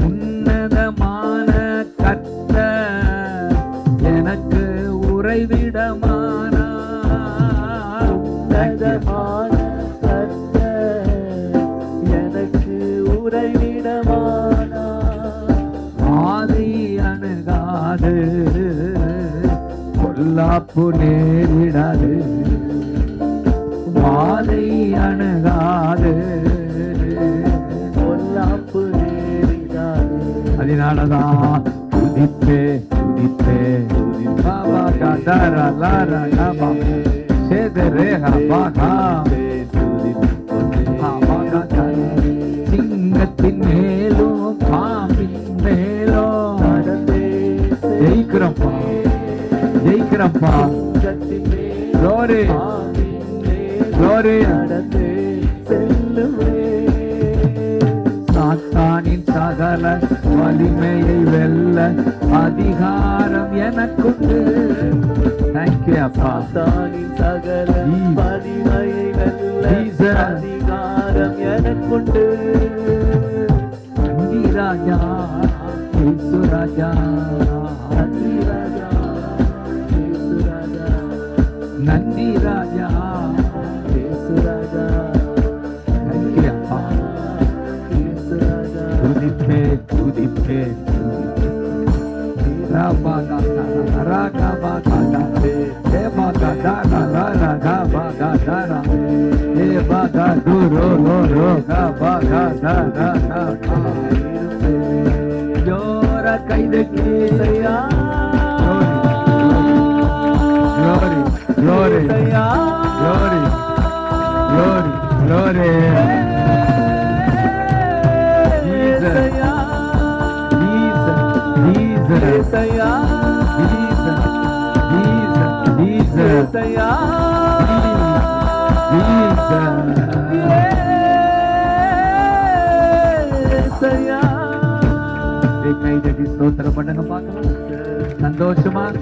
உன்னதமான கர்த்தர் எனக்கு உறைவிடமானார். உன்னதமான கர்த்தர் எனக்கு உறைவிடமானார். பாதை அணுகாது, பொல்லாப்பு நேரிடாது, பாதை அணுகாது, பொல்லாப்பு நேரிடாது. அதனாலதான் துதிப்பே துதிப்பே பாபா கதரா லாரா கபா சேதரே ஹபாகா சிங்கத்தின் மேலும் பாம்பின் மேலும் ஜெயிக்கிறப்பா, ஜெயிக்கிறப்பா. Glory, glory. சாத்தானின் சகல வலிமையை வெல்ல அதிகாரம் எனக்குண்டு. தேங்க்யூ அப்பா. சாத்தானின் சகல வலிமையை வெல்ல அதிகாரம் எனக்குண்டு. நன்றி ராஜா, இயேசு ராஜா, நன்றி ராஜா, இயேசு ராஜா, நன்றி ராஜா, இயேசு ராஜா, தேங்க்யூ அப்பா. இயேசு ராஜா. துதிப்பே துதிப்பே ஜோர கைதட்டி glory, glory, glory, glory, glory.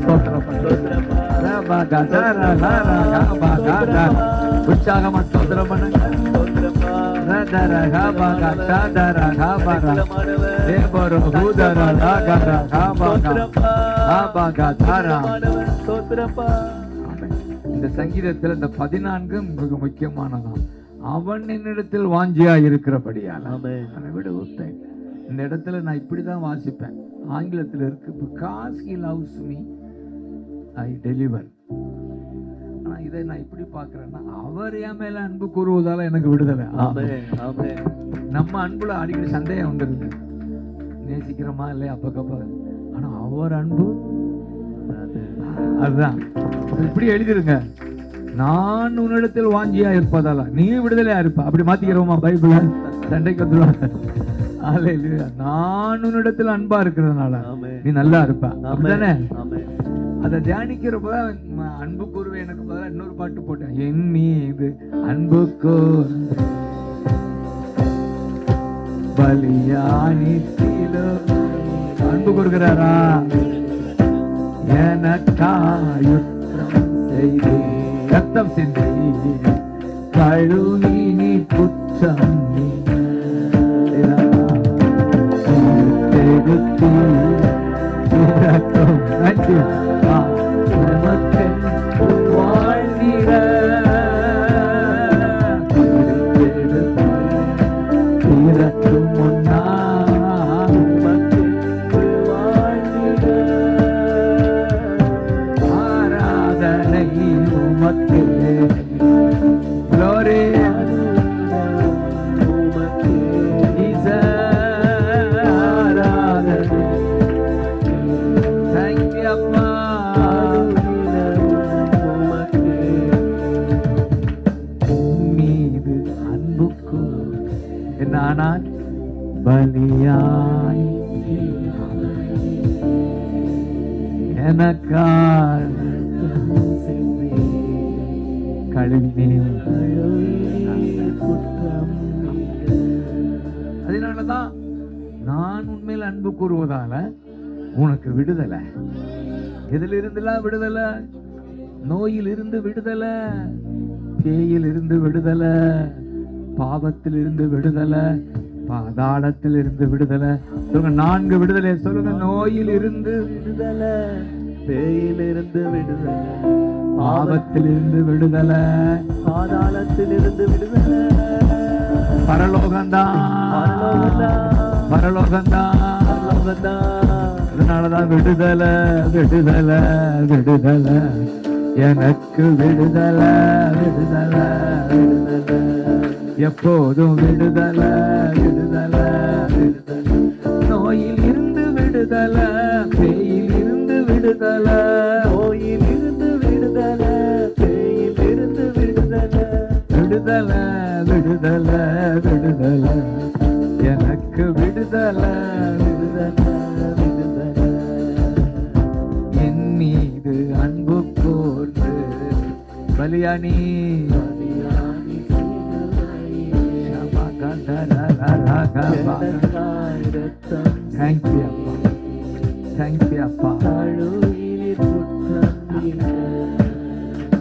ஸ்தோத்திரம் உற்சாகமா ஸ்தோத்திரம் பண்ணுங்க. இந்த சங்கீதத்தில் இந்த 14 மிக முக்கியமானதான். அவன் என்னிடத்தில் வாஞ்சியா இருக்கிறபடியால் விட ஒருத்த இந்த இடத்துல நான் இப்படிதான் வாசிப்பேன். ஆங்கிலத்தில் இருக்கு, because he loves me I deliver. ஆனா இதை நான் இப்படி பாக்குறேன்னா, அவர் என் மேல அன்பு கூறுவதால எனக்கு விடுதலை. நம்ம அன்புல அடிக்கடி சந்தேகம் வந்துருது, நேசிக்கிறோமா இல்லையா அப்பக்கப்ப. ஆனா அவர் அன்பு அதுதான். இப்படி எழுதிருங்க, நான் உன்னிடத்தில் வாஞ்சியா இருப்பதால நீ விடுதலையா இருப்ப. அப்படி மாத்திக்கிறோமா பைபிள? சண்டைக்கு வந்துடுவாங்க. நான் உன்னிடத்தில் அன்பா இருக்கிறதுனால நீ நல்லா இருப்ப, அப்படித்தானே? அதை தியானிக்கிறப்ப அன்பு கூறுவே எனக்கு பதிலா இன்னொரு பாட்டு போட்டேன். என் மீது அன்பு கூர் பலியானித்திலோ அன்பு கூறுகிறாரா? எனக்காயுத்தம் செய்து ரத்தம் சிந்தி கழுவி நீ குற்றம் ஆராதனை உமக்கு நான் பலியாய் எனக்காய் கழுவினேன். அதனாலதான் நான் உண்மையில் அன்பு கூறுவதால உனக்கு விடுதலை. எதில் இருந்துலாம் விடுதலை? நோயில் இருந்து விடுதலை, பேயில் இருந்து விடுதலை, பாவத்தில் இருந்து விடுதலை, பாதாளத்தில் இருந்து விடுதலை. சொல்லுங்க 4 விடுதலை சொல்லுங்க. நோயில் இருந்து விடுதலை, பேயில் இருந்து விடுதலை, பாவத்தில் இருந்து விடுதலை, பாதாளத்தில் இருந்து விடுதலை, பரலோகம்தான், பரலோகம்தான். அதனாலதான் விடுதலை, விடுதலை, விடுதலை, எனக்கு விடுதலை, விடுதலை, விடுதலை, எப்போதும் விடுதலை, விடுதலை, விடுதலை, நோயில் இருந்து விடுதலை, பேயில் இருந்து விடுதலை, நோயில் இருந்து விடுதலை, பேயில் இருந்து விடுதலை, விடுதலை, விடுதலை, விடுதலை, எனக்கு விடுதலை, விடுதலை, விடுதலை, என் மீது அன்பு கூர்ந்து பலியானி Thank you, Appa. Thank you, Appa.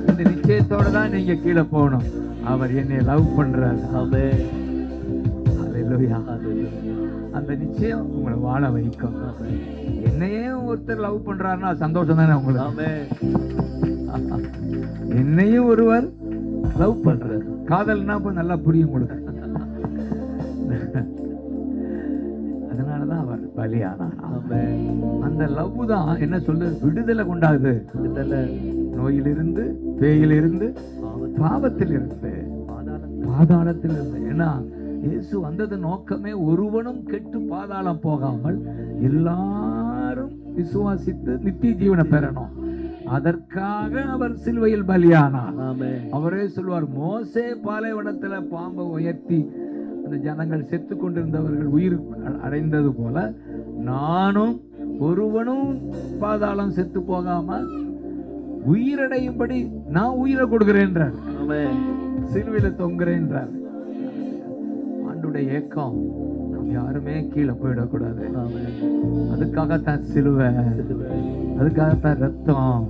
இந்த நிச்சயத்தோட தான் நீங்க கீழே போகணும். அவர் என்னை லவ் பண்றாரு. ஹல்லேலூயா. அந்த நிச்சயம் உங்களை வாழ வைக்கும். என்னையே ஒருத்தர் லவ் பண்றாருன்னா சந்தோஷம் தானே உங்களுக்கு? என்னையும் ஒருவர் லவ் பண்றாரு. காதல்னா நல்லா புரியும் உங்களுக்கு. அதனாலதான் அவர் பலியானார். அந்த லவ் தான் என்ன சொல்லு? விடுதலை கொண்டாது. விடுதலை நோயிலிருந்து, பேயிலிருந்து, பாவத்தில் இருந்து, பாதாளத்தில் இருந்து. ஏன்னா இயேசு வந்தது நோக்கமே ஒருவனும் கெட்டு பாதாளம் போகாமல் எல்லாரும் விசுவாசித்து நித்திய ஜீவனை பெறணும். அதற்காக அவர் சிலுவையில் பலியானார். அவரே சொல்வார், மோசே பாலைவனத்துல பாம்பை உயர்த்தி அந்த ஜனங்கள் செத்து கொண்டிருந்தவர்கள் உயிர் அடைந்தது போல நானும் ஒருவனும் பாதாளம் செத்து போகாம உயிரடையும்படி நான் உயிரை கொடுக்கிறேன், சிலுவையில தொங்குறேன். ஆண்டுடைய ஏக்கம் யாருமே கீழே போயிடக்கூடாது. அதுக்காகத்தான் சிலுவை, அதுக்காகத்தான் ரத்தம்.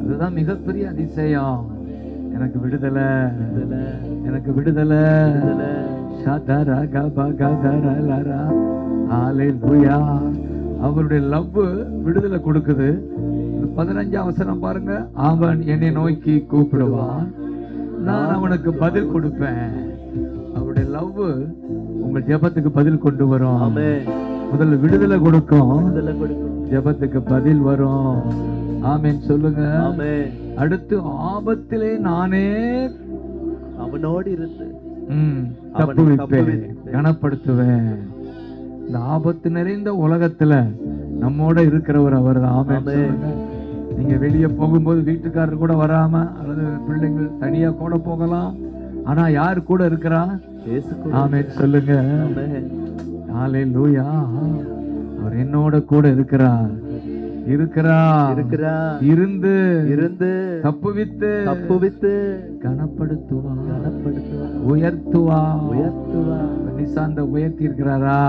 அதுதான் மிகப்பெரிய அதிசயம். எனக்கு விடுதலை, எனக்கு விடுதலை. அவருடைய லவ் விடுதலை கொடுக்குது. 15ஆம் வசனம் பாருங்க. அவன் என்னை நோக்கி கூப்பிடுவான், நான் அவனுக்கு பதில் கொடுப்பேன். அவருடைய லவ் உங்கள் ஜெபத்துக்கு பதில் கொண்டு வரும். முதல்ல விடுதலை கொடுக்கும், ஜெபத்துக்கு பதில் வரும். ஆமென் சொல்லுங்க. அடுத்து ஆபத்திலே நானே அவனோடு இருந்து தப்புவிப்பேன், கனப்படுத்துவேன். இந்த ஆபத்து நிறைந்த உலகத்துல நம்மோட இருக்கிறவர் அவர் தான். ஆமென் சொல்லுங்க. நீங்க வெளியே போகும்போது வீட்டுக்காரர் கூட வராம அல்லது பிள்ளைங்கள் தனியா கூட போகலாம். ஆனா யார் கூட இருக்கிறா? ஆமென் சொல்லுங்க. ஹல்லேலூயா. அவர் என்னோட கூட இருக்கிறார், இருந்து தப்புவித்து கனப்படுத்துவார், உயர்த்துவார். நிசாந்த உயர்த்தி இருக்கிறாரா?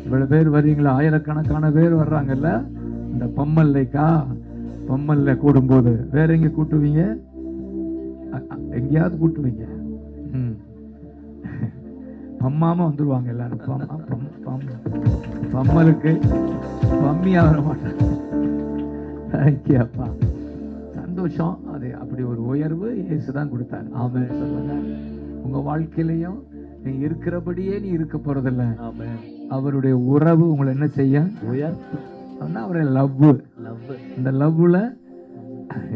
இவ்வளவு பேர் வர்றீங்களா? ஆயிரக்கணக்கான பேர் வர்றாங்கல்ல இந்த பம்மல்ல கூடும்போது. வேற எங்க கூட்டுவீங்க? எங்கேயாவது கூட்டுவீங்க. பம்மாம வந்துருவாங்க எல்லாரும். பம்மலுக்கு பம்மியா வர மாட்டாங்க. அப்பா சந்தோஷம். அது அப்படி ஒரு உயர்வு இயேசுதான் கொடுத்தாரு. ஆமென் சொல்லுங்க. உங்க வாழ்க்கையிலையும் நீ இருக்கிறபடியே நீ இருக்க போறதில்ல. அவருடைய உறவு உங்களை என்ன செய்ய உயர்த்து. அவருடைய லவ், இந்த லவ்ல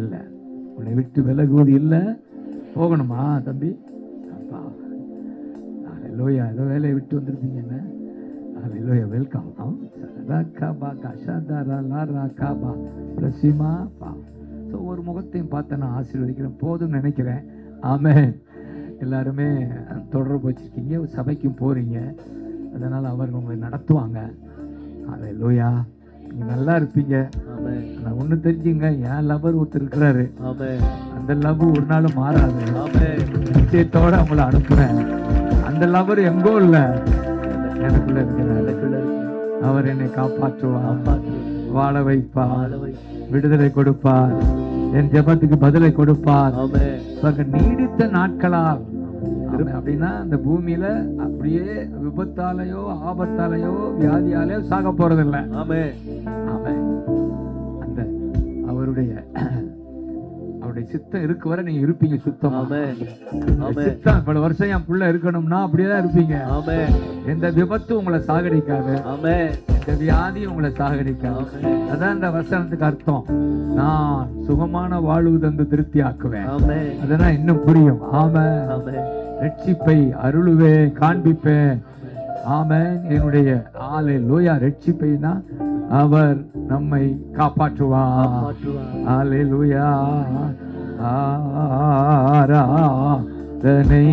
இல்ல உன்னை விட்டு விலகுவது இல்ல. போகணுமா தம்பி? லோயா ஏதோ வேலையை விட்டு வந்திருப்பீங்க. லோயா வெல்கம். ஒரு முகத்தையும் பார்த்து நான் ஆசீர்வதிக்கிறேன், போதும் நினைக்கிறேன். ஆமென். எல்லாருமே தொடர்பு வச்சிருக்கீங்க, சபைக்கும் போறீங்க, அதனால அவர்கள் உங்களை நடத்துவாங்க. லோயா நீங்க நல்லா இருப்பீங்க. நான் ஒண்ணு தெரிஞ்சுங்க, என் லவர் ஒருத்தர் இருக்கிறாரு. அந்த லவ் ஒரு நாள் மாறாது. நிச்சயத்தோட அவங்கள அனுப்புறேன். அந்த லவர் எங்கோ இல்ல, எனக்குள்ள இருக்கிறார். அவர் என்னை காப்பாற்றுவார், வாழ வைப்பார், விடுதலை கொடுப்பார், என் ஜெபத்துக்கு பதிலை கொடுப்பார். நீடித்த நாட்களால் அப்படின்னா அந்த பூமியில அப்படியே விபத்தாலேயோ ஆபத்தாலேயோ வியாதியாலேயோ சாக போறதில்லை. அந்த அவருடைய சித்தம் இருக்கு வரை நீங்க இருப்பீங்க சுத்தம். சித்தம் இவ்வளவு வருஷம் என் புள்ள இருக்கணும்னா அப்படியேதான் இருப்பீங்க. எந்த விபத்து உங்களை சாகடிக்காது, இந்த வியாதி உங்களை சாகடிக்காது. அதான் இந்த வசனத்துக்கு அர்த்தம். நான் சுகமான வாழ்வு தந்து திருப்தி ஆக்குவேன். அதெல்லாம் இன்னும் புரியும். ஆமென். ரட்சிப்பை அருளுவேன், காண்பிப்பேன். ஆமென். என்னுடைய ஹல்லேலூயா. ரட்சிப்பைனா அவர் நம்மை காப்பாற்றுவார். ஹல்லேலூயா. ஆராதனை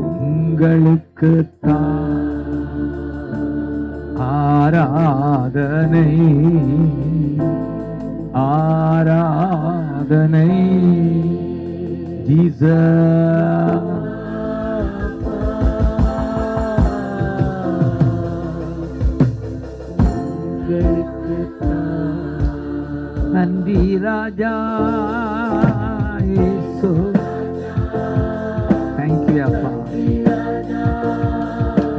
உங்களுக்கு ஆராதனை, ஆராதனை ஜீசஸ். நன்றி ராஜா இயேசு. தேங்க்யூ அப்பா,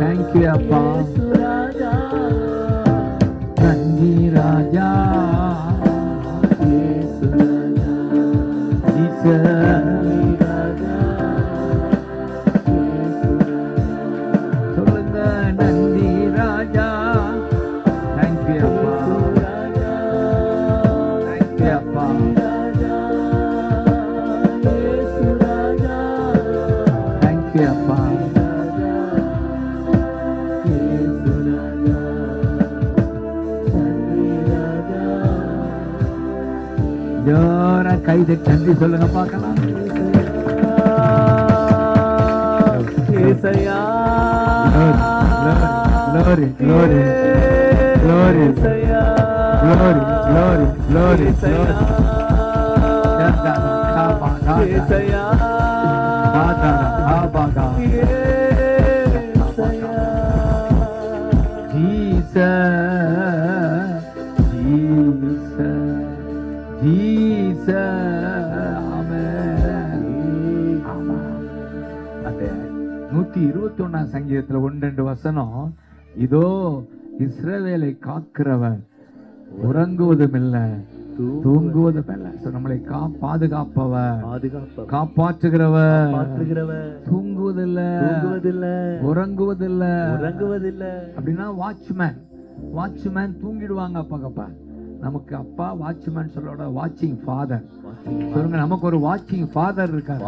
தேங்க்யூ அப்பா. நன்றி ராஜா இயேசு. சொல்லுங்க நன்றி ராஜா. தேங்க்யூ அப்பா, தேங்க்யூ அப்பா. தேங்க்யூ அப்பா. ஜோரா கைதை நன்றி சொல்லுங்க பார்க்கலாம். Glory, glory, glory. glory, ஏசையா glory, glory, glory, ஏசையா ஏசையா அந்த 121 சங்கீதத்துல 1-2 வசனம், இதோ இஸ்ரவேலை காக்கிறவர் உறங்குவதும் இல்லை தூங்குவதும் இல்லை. நம்மளை பாதுகாப்பவர் காப்பாற்றுகிறவர் தூங்குவதில்லை உறங்குவதில்லை. அப்படின்னா வாட்ச்மேன் தூங்கிடுவாங்க அப்பா. நமக்கு அப்பா வாட்ச்மேன் சொல்ல வாட்சிங் ஃபாதர் சொல்லுங்க. நமக்கு ஒரு வாட்சிங் ஃபாதர் இருக்காரு.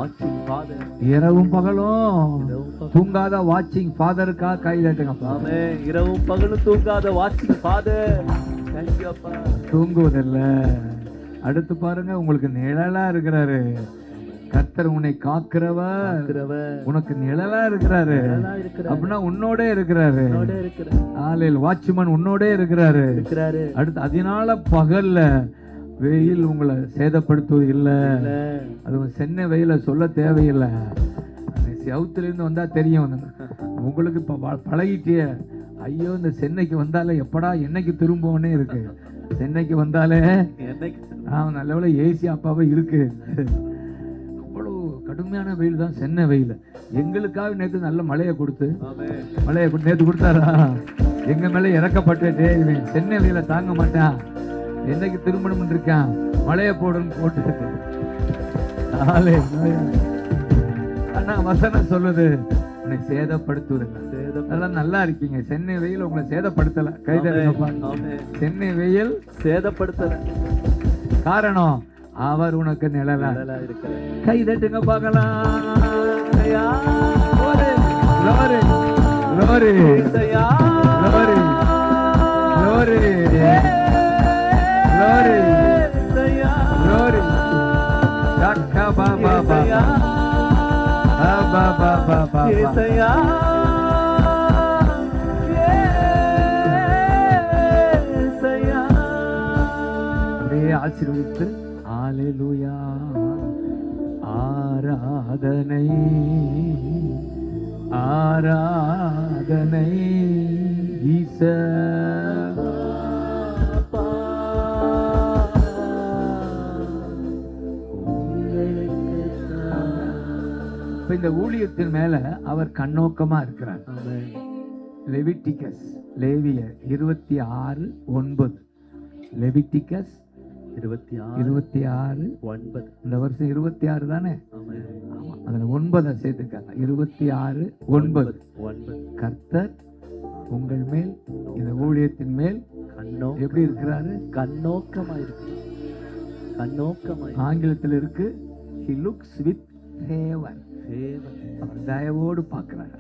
இரவும் பகலும் தூங்காத வாட்சிங் ஃபாதருக்காக கை தட்டுங்கப்பா. இரவும் பகலும் தூங்காத வாட்சிங் ஃபாதர் தூங்குவதில்லை. அடுத்து பாருங்க, உங்களுக்கு நிழலா இருக்கிறாரு. கர்த்தர் உன்னை காக்கிறவர் உனக்கு நிழலா இருக்கிறாரு. அப்படின்னா உன்னோட இருக்கிறாரு. வாட்ச்மேன் உன்னோட இருக்கிறாரு. அடுத்து அதனால பகல்ல வெயில் உங்களை சேதப்படுத்துவது இல்லை. அது சென்னை வெயில சொல்ல தேவையில்லை. சவுத்துல இருந்து வந்தா தெரியும் உங்களுக்கு. இப்ப பழகிட்டே ஐயோ இந்த சென்னைக்கு வந்தாலே எப்படா என்னைக்கு திரும்புவோன்னே இருக்கு. சென்னைக்கு வந்தாலே நல்ல ஏசி அப்பாவே இருக்கு. அவ்வளவு கடுமையான வெயில் தான் சென்னை வெயில். எங்களுக்காக நேற்று நல்ல மழையை கொடுத்து நேற்று கொடுத்தாரா? எங்க மேல இறக்கப்பட்டு சென்னை வெயில தாங்க மாட்டான், என்னைக்கு திரும்பணும் இருக்கான், மழையை போடுன்னு போட்டு. அண்ணா வசனம் சொல்லுது உன்னை சேதப்படுத்துவதில்லை. அதெல்லாம் நல்லா இருக்கீங்க. சென்னை வெயில் உங்களை சேதப்படுத்தல. கைதட்டுங்கப்பா. சென்னை வெயில் சேதப்படுத்தல. காரணம் அவர் உனக்கு நிழலா. கைதட்டுங்க பார்க்கலாம். ஆசீர்வதித்து ஹல்லேலூயா ஆராதனை ஆராதனை ஈசா. இந்த ஊழியத்தின் மேல அவர் கண்ணோக்கமா இருக்கிறார். லெவிட்டிகஸ் லேவியர் 26:9. லெவிட்டிகஸ் 26:9. இந்த வருஷம் 26 தானே? ஆமா, அதுல 9 சேர்த்துக்காங்க. 26:9. கர்த்தர் உங்கள் மேல் இந்த ஊழியத்தின் மேல் எப்படி இருக்கிறாரு? கண்ணோக்கமா இருக்கு. ஆங்கிலத்தில் இருக்கு he looks with favor. அவர் தயவோடு பார்க்கிறாரு.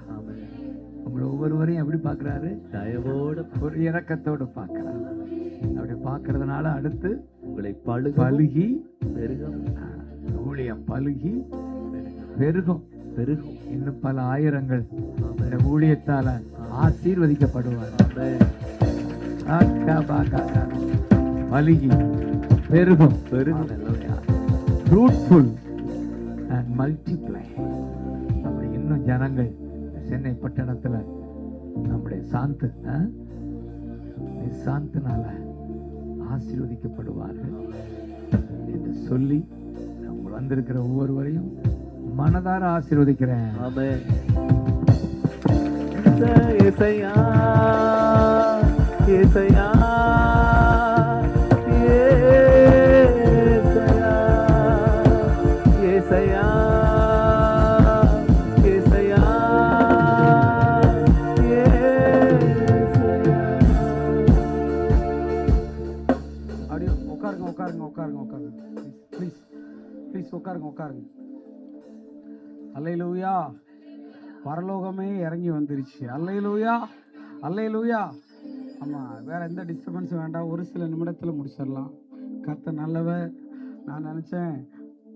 உங்களை ஒவ்வொருவரையும் எப்படி பார்க்கிறாரு? தயவோடு, ஒரு இரக்கத்தோடு பார்க்கிறாரு. அப்படி பார்க்கறதுனால அடுத்து உங்களை பழுகி பெருகும். ஊழியம் பழுகி பெருகும். இன்னும் பல ஆயிரங்கள் இந்த ஊழியத்தால ஆசீர்வதிக்கப்படுவார். பழுகி பெருகும். Fruitful and multiply. அப்படி இன்னும் ஜனங்கள் சென்னை பட்டணத்துல நம்முடைய சாந்தனால ஆசீர்வதிக்கப்படுவார்கள் என்று சொல்லி நம்ம வந்திருக்கிற ஒவ்வொருவரையும் மனதார ஆசீர்வதிக்கிறேன். ஏசையா ஏசையா ஏசையா ஏசையா அப்படியே உட்காருங்க. ப்ளீஸ் உட்காருங்க. அல்லேலூயா. பரலோகமே இறங்கி வந்துருச்சு. அல்லேலூயா. ஆமாம், வேற எந்த டிஸ்டர்பன்ஸும் வேண்டாம். ஒரு சில நிமிடத்தில் முடிச்சிடலாம். கர்த்தர் நல்லவர். நான் நினச்சேன்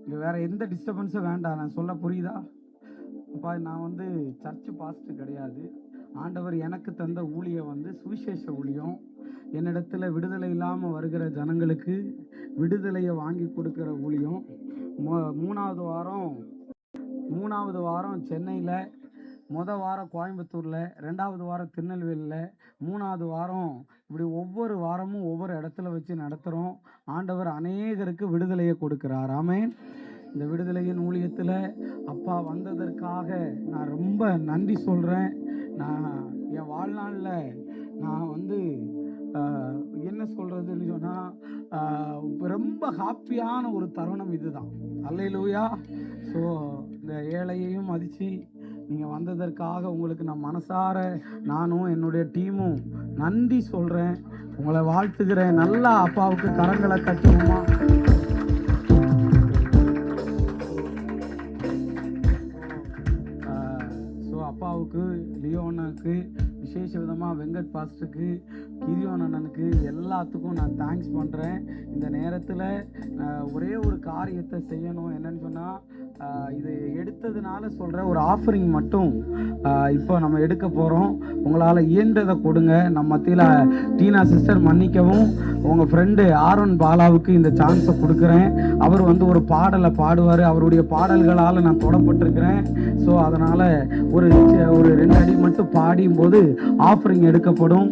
இங்கே வேற எந்த டிஸ்டர்பன்ஸும் வேண்டாம். நான் சொல்ல புரியுதா? அப்பா, நான் சர்ச்சு பாஸ்டர் கிடையாது. ஆண்டவர் எனக்கு தந்த ஊழியம் வந்து சுவிசேஷ ஊழியம். என்னிடத்துல விடுதலை இல்லாமல் வருகிற ஜனங்களுக்கு விடுதலையை வாங்கி கொடுக்குற ஊழியம். மூணாவது வாரம் சென்னையில், வாரம் கோயம்புத்தூரில், 2வது வாரம் திருநெல்வேலியில், 3வது வாரம் இப்படி ஒவ்வொரு வாரமும் ஒவ்வொரு இடத்துல வச்சு நடத்துகிறோம். ஆண்டவர் அநேகருக்கு விடுதலையை கொடுக்குறார். ஆமென். இந்த விடுதலையின் ஊழியத்தில் அப்பா வந்ததற்காக நான் ரொம்ப நன்றி சொல்கிறேன். நான் என் வாழ்நாளில் நான் வந்து என்ன சொல்கிறதுன்னு சொன்னால் ரொம்ப ஹாப்பியான ஒரு தருணம் இதுதான். அல்லேலூயா. ஸோ இந்த ஏழையையும் மதித்து நீங்கள் வந்ததற்காக உங்களுக்கு நான் மனசார நானும் என்னுடைய டீமும் நன்றி சொல்கிறேன். உங்களை வாழ்த்துகிறேன். நல்லா அப்பாவுக்கு கரங்களை கட்டுவோமா? அப்பாவுக்கு, லியோனுக்கு, விசேஷ விதமாக வெங்கட் பாஸ்டருக்கு, கிரியோன் அண்ணனுக்கு எல்லாத்துக்கும் நான் தேங்க்ஸ் பண்ணுறேன். இந்த நேரத்தில் ஒரே ஒரு காரியத்தை செய்யணும். என்னன்னு சொன்னால், இது எடுத்ததுனால சொல்கிற ஒரு ஆஃபரிங் மட்டும் இப்போ நம்ம எடுக்க போகிறோம். உங்களால் இயன்றதை கொடுங்க. நம்ம மத்தியில் டீனா சிஸ்டர் மன்னிக்கவும், உங்கள் ஃப்ரெண்டு ஆரோன் பாலாவுக்கு இந்த சான்ஸை கொடுக்குறேன். அவர் வந்து ஒரு பாடலை பாடுவார். அவருடைய பாடல்களால் நான் தொடப்பட்டிருக்கிறேன். ஸோ அதனால் ஒரு 2 அடி மட்டும் பாடியும் போது ஆஃபரிங் எடுக்கப்படும்.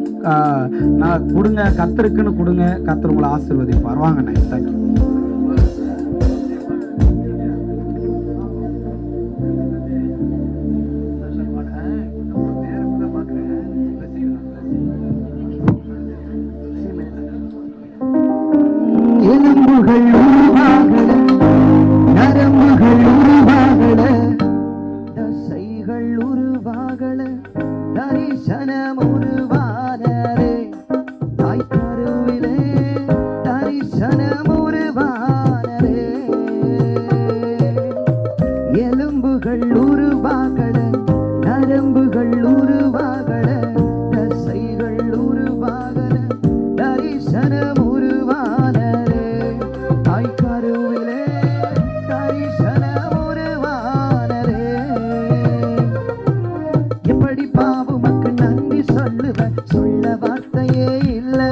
நான் கொடுங்க, கர்த்தருக்குன்னு கொடுங்க. கர்த்தர் உங்களை ஆசீர்வதிப்பார். வாங்க. நைஸ். தேங்க்யூ. எலும்புகள் உருவாகல, நரம்புகள் உருவாகல, தசைகள் உருவாகல, தரிசனம் உருவானரே. தாய்க்கருவிலே தரிசனம் உருவானரே. எலும்புகள் உருவாகல, நரம்புகள் உருவாகல, தசைகள் உருவாகல, தரிசனம் உருவானரே. தாய்க்கருவிலே தரிசனம் உருவானரே. எப்படி பாவுமக்கு நன்றி சொல்லுவேன், சொல்ல வார்த்தையே இல்லை.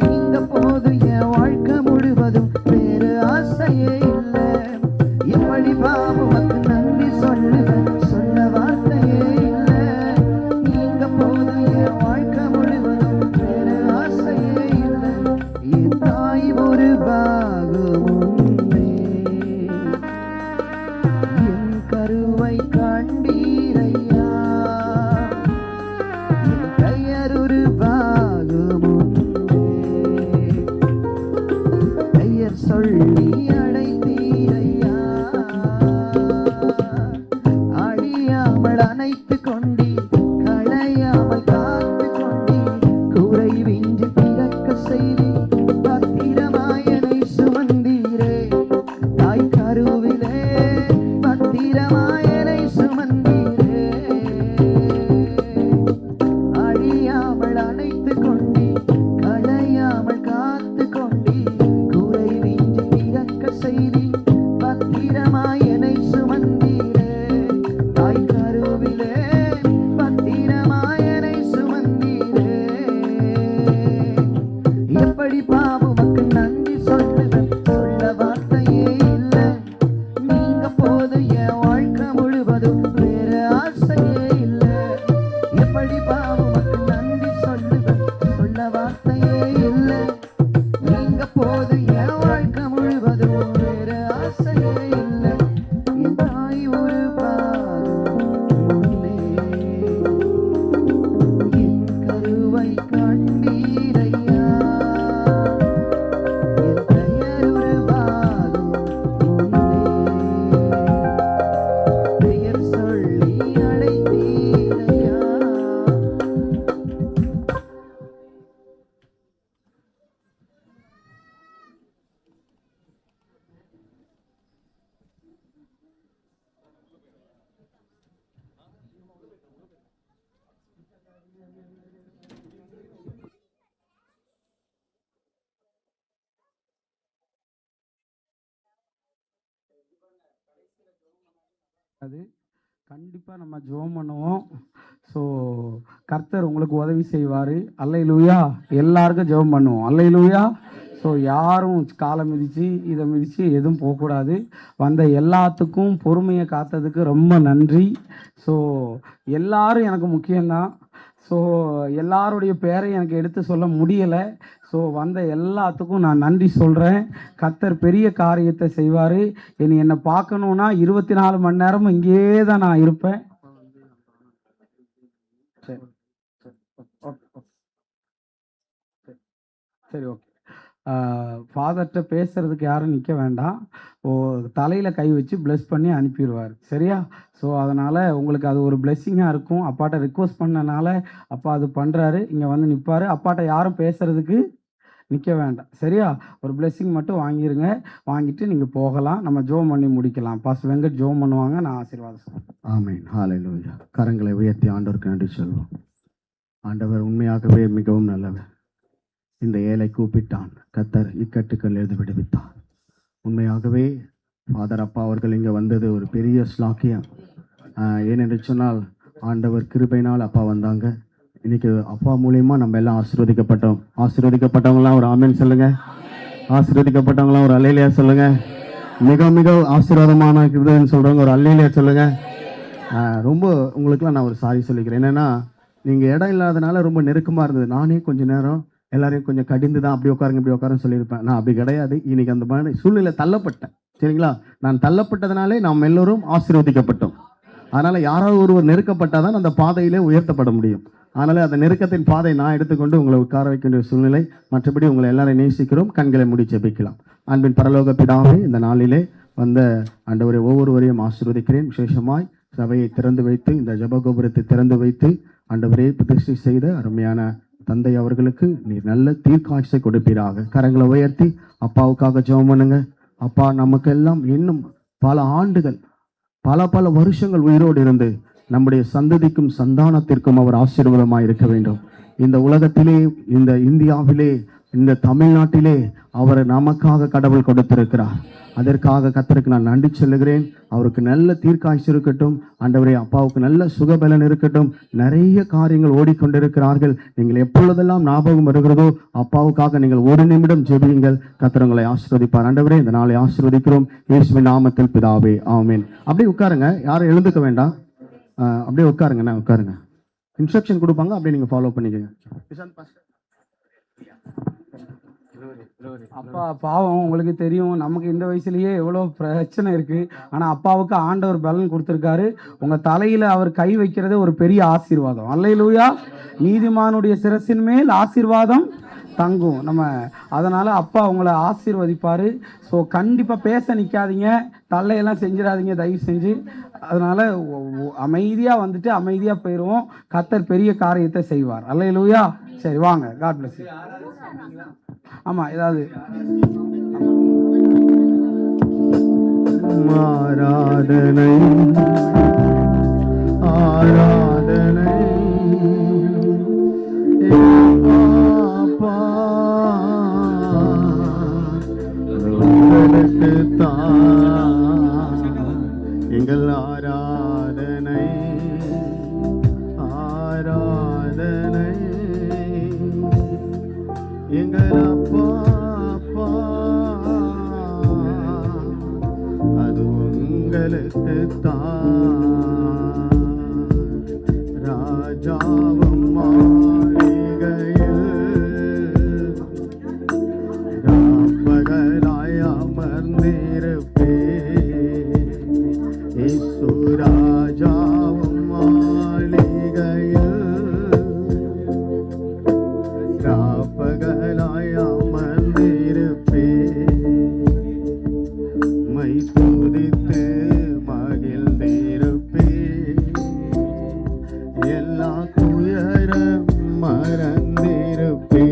நீங்க போது என் வாழ்க்கை முழுவதும் வேறு ஆசையே இல்லை. எப்படி பாவுமக்கு நன்றி சொல்லுவேன், சொல்ல வார்த்தையே இல்லை. நீங்க போது என் வாழ்க்கை முழுவதும் வேறு ஆசையே இல்லை. என் தாய் ஒரு பாகுமுன்னே என் கருவை காண்பீரையா. என் பெயர் ஒரு பாகுமுன்னே பெயர் சொல்லி அழைத்தீரையா. அழியாமல் அணைத்து கொண்டீ, களையாமல் காத்து கொண்டீ, குறை விஞ்சி பிறக்க செய்தி பத்திரமாயனை சுமந்தீரே. தாய் கருவிலே பத்திரமாயனை சுமந்தீரே. அழியாமல் அணைத்து கொண்டீ, களையாமல் காத்து கொண்டீ, குறை விஞ்சி பிறக்க செய்தி பத்திரமாயனை சுமந்தீரே. தாய் கருவிலே பத்திரமாயனை சுமந்தீரே. எப்படி பாவுமக்கு நன்றி சொல்லுவேன், சொல்ல வார்த்தையே இல்லை. நீங்க போது என் வாழ்க்கை முழுவதும் வேறு ஆசையே இல்லை. எப்படி பாவுமக்கு நன்றி சொல்லுவேன், சொல்ல வார்த்தையே இல்லை. நீங்க போது என் வாழ்க்கை முழுவதும் வேறு ஆசையே இல்லை. என் தாய் ஒரு பாகுமுன்னே என் கருவை காண்பீரையா. என் பெயர் ஒரு பாகுமுன்னே பெயர் சொல்லி அழைத்தீரையா. அது கண்டிப்பாக நம்ம ஜெபம் பண்ணுவோம். ஸோ கர்த்தர் உங்களுக்கு உதவி செய்வார். அல்லேலூயா. எல்லாருக்கும் ஜெபம் பண்ணுவோம். அல்லேலூயா. ஸோ யாரும் காலை மிதித்து இதை மிதித்து எதுவும் போகக்கூடாது. வந்த எல்லாத்துக்கும் பொறுமையை காத்ததுக்கு ரொம்ப நன்றி. ஸோ எல்லாரும் எனக்கு முக்கியம்தான். ஸோ எல்லாருடைய பேரை எனக்கு எடுத்து சொல்ல முடியலை. ஸோ வந்த எல்லாத்துக்கும் நான் நன்றி சொல்கிறேன். கர்த்தர் பெரிய காரியத்தை செய்வார். என்னை பார்க்கணுன்னா 24 மணி நேரமும் இங்கேயே தான் நான் இருப்பேன். சரி சரி ஓகே. ஃபாதர்கிட்ட பேசுகிறதுக்கு யாரும் நிற்க வேண்டாம். தலையில் கை வச்சு ப்ளெஸ் பண்ணி அனுப்பிடுவார். சரியா? ஸோ அதனால் உங்களுக்கு அது ஒரு பிளெஸ்ஸிங்காக இருக்கும். அப்பாட்ட ரிக்வஸ்ட் பண்ணனால அப்பா அது பண்ணுறாரு. இங்கே வந்து நிற்பார். அப்பாட்ட யாரும் பேசுகிறதுக்கு நிற்க வேண்டாம். சரியா? ஒரு பிளெஸ்ஸிங் மட்டும் வாங்கிடுங்க. வாங்கிட்டு நீங்கள் போகலாம். நம்ம ஜெபம் பண்ணி முடிக்கலாம். பாஸ்டர் வெங்கட் ஜெபம் பண்ணுவாங்க. நான் ஆசீர்வாதம் சொல்லுவேன். ஆமென். ஹல்லேலூயா. கரங்களை உயர்த்தி ஆண்டவருக்கு நன்றி சொல்வோம். ஆண்டவர் உண்மையாகவே மிகவும் நல்லவர். இந்த ஏழை கூப்பிட்டான், கர்த்தர் இக்கட்டுக்கள் எழுதி விடுவித்தார். உண்மையாகவே ஃபாதர் அப்பா அவர்கள் இங்கே வந்தது ஒரு பெரிய ஸ்லாக்கியம். ஏனென்று சொன்னால் ஆண்டவர் கிருபையினால் அப்பா வந்தாங்க. இன்னைக்கு அப்பா மூலியமாக நம்ம எல்லாம் ஆசீர்வதிக்கப்பட்டோம். ஆசீர்வதிக்கப்பட்டவங்களாம் ஒரு ஆமென் சொல்லுங்க. ஆசீர்வதிக்கப்பட்டவங்களாம் ஒரு அல்லேலூயா சொல்லுங்க. மிக மிக ஆசீர்வாதமான இருக்குதுன்னு சொல்கிறவங்க ஒரு அல்லேலூயா சொல்லுங்க. ரொம்ப உங்களுக்குலாம் நான் ஒரு சாரி சொல்லிக்கிறேன். என்னென்னா நீங்கள் இடம் இல்லாதனால ரொம்ப நெருக்கமாக இருந்தது. நானே கொஞ்சம் நேரம் எல்லாரையும் கொஞ்சம் கடிந்து தான் அப்படி உட்காருங்க இப்படி உட்காருன்னு சொல்லியிருப்பேன். நான் அப்படி கிடையாது. இன்னைக்கு அந்த மாதிரி சூழ்நிலை தள்ளப்பட்டேன். சரிங்களா? நான் தள்ளப்பட்டதுனாலே நாம் எல்லோரும் ஆசீர்வதிக்கப்பட்டோம். அதனால் யாராவது ஒருவர் நெருக்கப்பட்டால் தான் அந்த பாதையிலே உயர்த்தப்பட முடியும். அதனால் அந்த நெருக்கத்தின் பாதை நான் எடுத்துக்கொண்டு உங்களை உட்கார வைக்க வேண்டிய சூழ்நிலை. மற்றபடி உங்களை எல்லாரையும் நேசிக்கிறோம். கண்களை மூடி ஜெபிக்கலாம். அன்பின் பரலோக பிதாவே, இந்த நாளிலே வந்த ஆண்டவரை ஒவ்வொருவரையும் ஆசீர்வதிக்கிறேன். விசேஷமாய் சபையை திறந்து வைத்து இந்த ஜெபகோபுரத்தை திறந்து வைத்து ஆண்டவரே பிரதிஷ்டை செய்த அருமையான தந்தை அவர்களுக்கு நீர் நல்ல தீர்க்காட்சி கொடுப்பீராக. கரங்களை உயர்த்தி அப்பாவுக்காக ஜெபம் பண்ணுங்க. அப்பா நமக்கெல்லாம் இன்னும் பல ஆண்டுகள் பல வருஷங்கள் உயிரோடு இருந்து நம்முடைய சந்ததிக்கும் சந்தானத்திற்கும் அவர் ஆசீர்வாதமாக இருக்க வேண்டும். இந்த உலகத்திலே, இந்த இந்தியாவிலே, இந்த தமிழ்நாட்டிலே அவர் நமக்காக கடவுள் கொடுத்திருக்கிறார். அதற்காக கர்த்தருக்கு நான் நன்றி சொல்லுகிறேன். அவருக்கு நல்ல தீர்க்காய்ச்சி இருக்கட்டும். ஆண்டவரே அப்பாவுக்கு நல்ல சுகபலன் இருக்கட்டும். நிறைய காரியங்கள் ஓடிக்கொண்டிருக்கிறார்கள். நீங்கள் எப்பொழுதெல்லாம் ஞாபகம் வருகிறதோ அப்பாவுக்காக நீங்கள் ஒரு நிமிடம் ஜெபியுங்கள். கர்த்தர் உங்களை ஆசீர்வதிப்பார். ஆண்டவரே இந்த நாளை ஆசீர்வதிக்கிறோம். இயேசுவின் நாமத்தில் பிதாவே, ஆமென். அப்படியே உட்காருங்க. யாரும் எழுந்துக்க வேண்டாம். அப்படியே உட்காருங்க. உட்காருங்க. இன்ஸ்ட்ரக்ஷன் கொடுப்பாங்க. அப்படியே நீங்க ஃபாலோ பண்ணிக்கங்க. அப்பா பாவம், உங்களுக்கு தெரியும் நமக்கு இந்த வயசுலயே எவ்வளோ பிரச்சனை இருக்கு. ஆனா அப்பாவுக்கு ஆண்டவர் பலன் கொடுத்திருக்காரு. உங்க தலையில அவர் கை வைக்கிறது ஒரு பெரிய ஆசீர்வாதம். அல்லேலூயா. நீதிமானுடைய சிரசின் மேல் ஆசீர்வாதம் தங்கும். நம்ம அதனால அப்பா உங்களை ஆசீர்வதிப்பாரு. ஸோ கண்டிப்பா பேச நிற்காதீங்க, தள்ளையெல்லாம் செஞ்சிடாதீங்க தயவு செஞ்சு. அதனால அமைதியா வந்துட்டு அமைதியா போயிடுவோம். கர்த்தர் பெரிய காரியத்தை செய்வார். அல்லேலூயா. சரி வாங்க. God bless you. ஆமா ஏதாவது ஆராதனை ஆராதனை பாப்பா உங்களுக்கு தான் எங்கள் ஆராதனை ஆராதனை எங்கள் அப்பா அப்பா அது உங்களுக்கு தான். ராஜாவும் மாளிகையில் ராப்பகலாய் அமர்ந்திருப்பே. இயேசு ராஜாவும் மாளிகையில் ராப்பகலாய் அமர்ந்திருப்பே. மை துதித்து மகிழ்ந்திருப்பே. எல்லா துயரம் மறந்திருப்பே.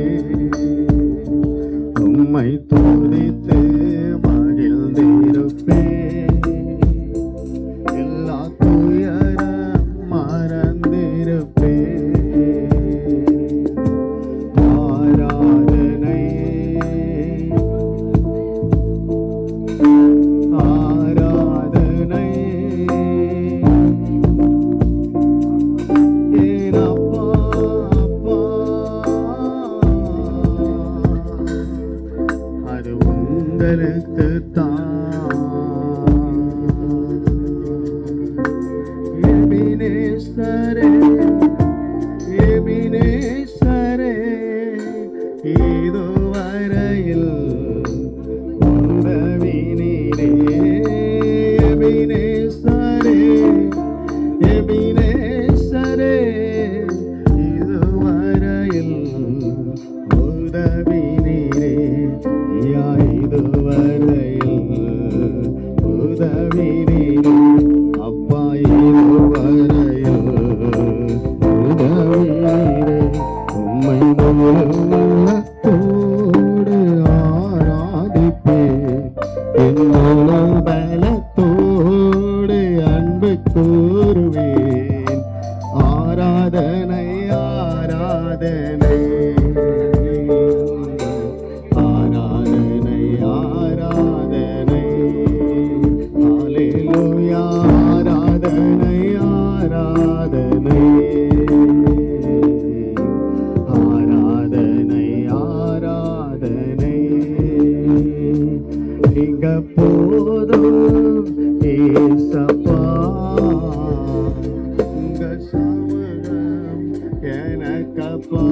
உம்மை துதித்து மகிழ்ந்திருப்பே. எல்லா துயரம் மறந்திருப்பே. ஆராதனை ஆராதனை உள்ளத்தோடு ஆராதிப்பேன் என் முழு பலத்தோடு அன்பு கூறுவேன் ஆராதனை ஆராதனை ஆராதனை ஆராதனை ஹல்லேலூயா ஆராதனை ஆராதனை ஆராதனை ஆராதனை நீங்க போதும் ஏசப்பா உங்க சமூகம் எனக்கப்பா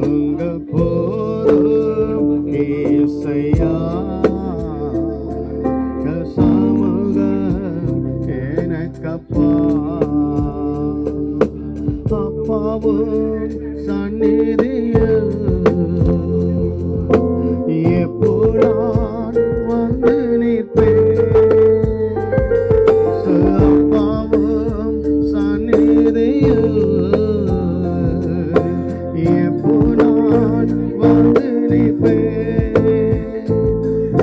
உங்க போதும் ஏசையா உங்க சமூகம் எனக்கப்பா அப்பாவும் சந்நிதியில் எப்போதான் வந்து நிற்பேன் அப்பாவும் சந்நிதியில் எப்போதான் வந்து நிற்பேன்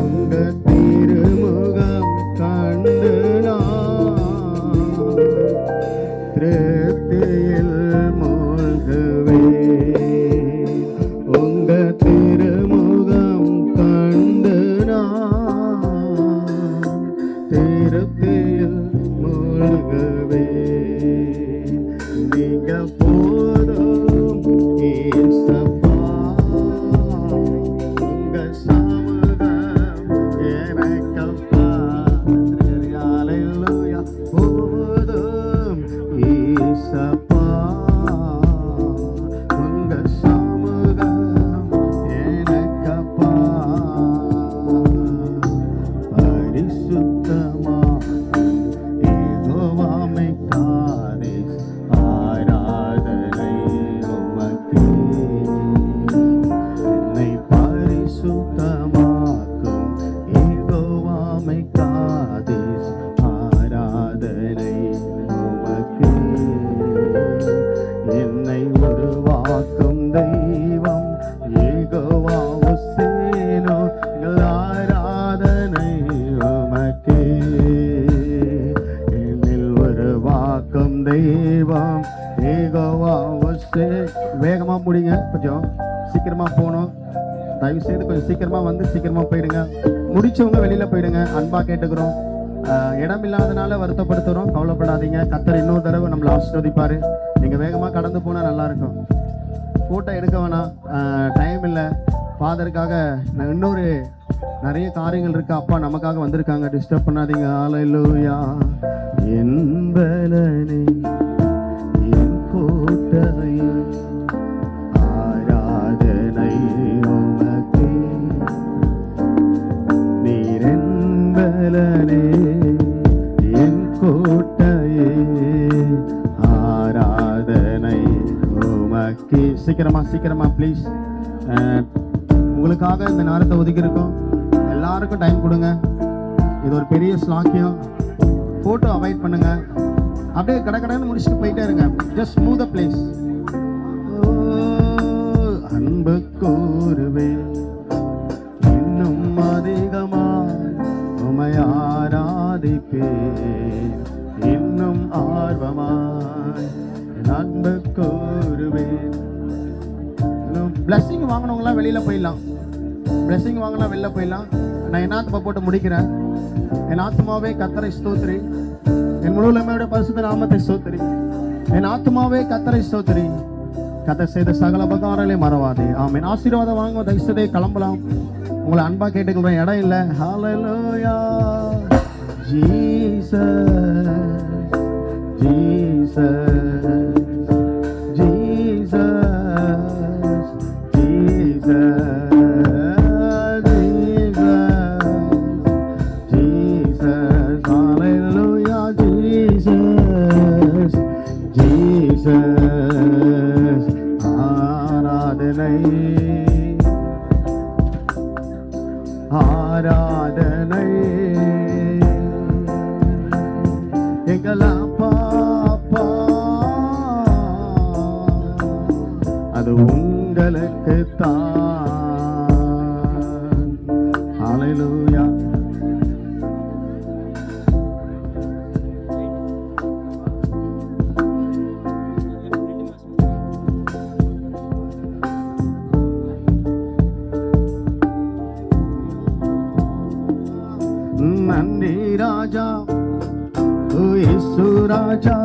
உங்க திருமுகம் கண்டு நான் திருப்தியில் மூழ்குவேன் உங்க திருமுகம் கண்டு நான் திருப்தியில் மூழ்குவேன் நீங்க போதும் ஏசப்பா உங்க சமூகம் எனக்கப்பா ஹல்லேலூயா போதும் ஏசப்பா உங்க சமூகம் எனக்கப்பா பரிசுத்தமா யெகோவாமை காதேஸ் ஆராதனை உமக்கே என்னை பரிசுத்தமாக்கும் யெகோவாமை காதேஸ் ஆராதனை உமக்கே என்னை உருவாக்கும் தெய்வம் யெகோவா உசேனோ ஆராதனை உமக்கே என்னில் உருவாக்கும் தெய்வம் யெகோவா உசே வேகமா முடிங்க கொஞ்சம் சீக்கிரமா போகணும் தயவு செய்து கொஞ்சம் சீக்கிரமா வந்து சீக்கிரமா போயிடுங்க முடிச்சவங்க வெளியில போயிடுங்க அன்பா கேட்டுக்கிறோம் இடம் இல்லாதனால வருத்தப்படுத்துறோம் கவலைப்படாதீங்க கர்த்தர் இன்னொரு தடவை நம்மளை ஆசீர்வதிப்பாரு நீங்க வேகமா கடந்து போனா நல்லா இருக்கும் போட்டோ எடுக்க வேணாம் டைம் இல்லை ஃபாதருக்காக நான் இன்னொரு நிறைய காரியங்கள் இருக்கு அப்பா நமக்காக வந்திருக்காங்க டிஸ்டர்ப் பண்ணாதீங்க ஹல்லேலூயா என் பலனே என் கோட்டையே ஆராதனை உமக்கே நீர் என் பலனே என் கோட்டையே ஆராதனை உமக்கே சீக்கிரமா ப்ளீஸ் உங்களுக்காக இந்த நேரத்தை ஒதுக்கி இருக்கோம் எல்லாருக்கும் டைம் கொடுங்க இது ஒரு பெரிய ஸ்லாக்கியம் போட்டோ அவாய்ட் பண்ணுங்க அப்படியே கடன்னு முடிச்சுட்டு போயிட்டே இருங்க ஜஸ்ட் மூவ் த பிளேஸ் அன்பு கூறுவேன் இன்னும் அதிகமாய் உமை ஆராதிப்பேன் இன்னும் ஆர்வமாய் அன்பு கூறுவேன் பிளஸிங் வாங்கினவங்களாம் வெளியில போயிடலாம் பிளஸிங் வாங்கலாம் வெளில போயிடலாம் நான் என் ஆத்மா போட்டு முடிக்கிறேன் என் ஆத்மாவே கர்த்தரை ஸ்தோத்திரி என் முழுமையோட பரிசுத்த நாமத்தை ஸ்தோத்திரி என் ஆத்மாவே கர்த்தரை ஸ்தோத்திரி கர்த்தர் செய்த சகல உபகாரங்களை மறவாதே ஆமென் ஆசீர்வாதம் வாங்க தயவுசெய்து கிளம்பலாம் உங்களை அன்பா கேட்டுக்கிறேன் இடம் இல்லை ஹல்லேலூயா ஜீசஸ் ஜீசஸ் ஜீசஸ் ஆராதனை எங்கள் அப்பா அது உங்களுக்கு தான். ஹalleluya. நன்றி ராஜா, ஓ இயேசு ராஜா.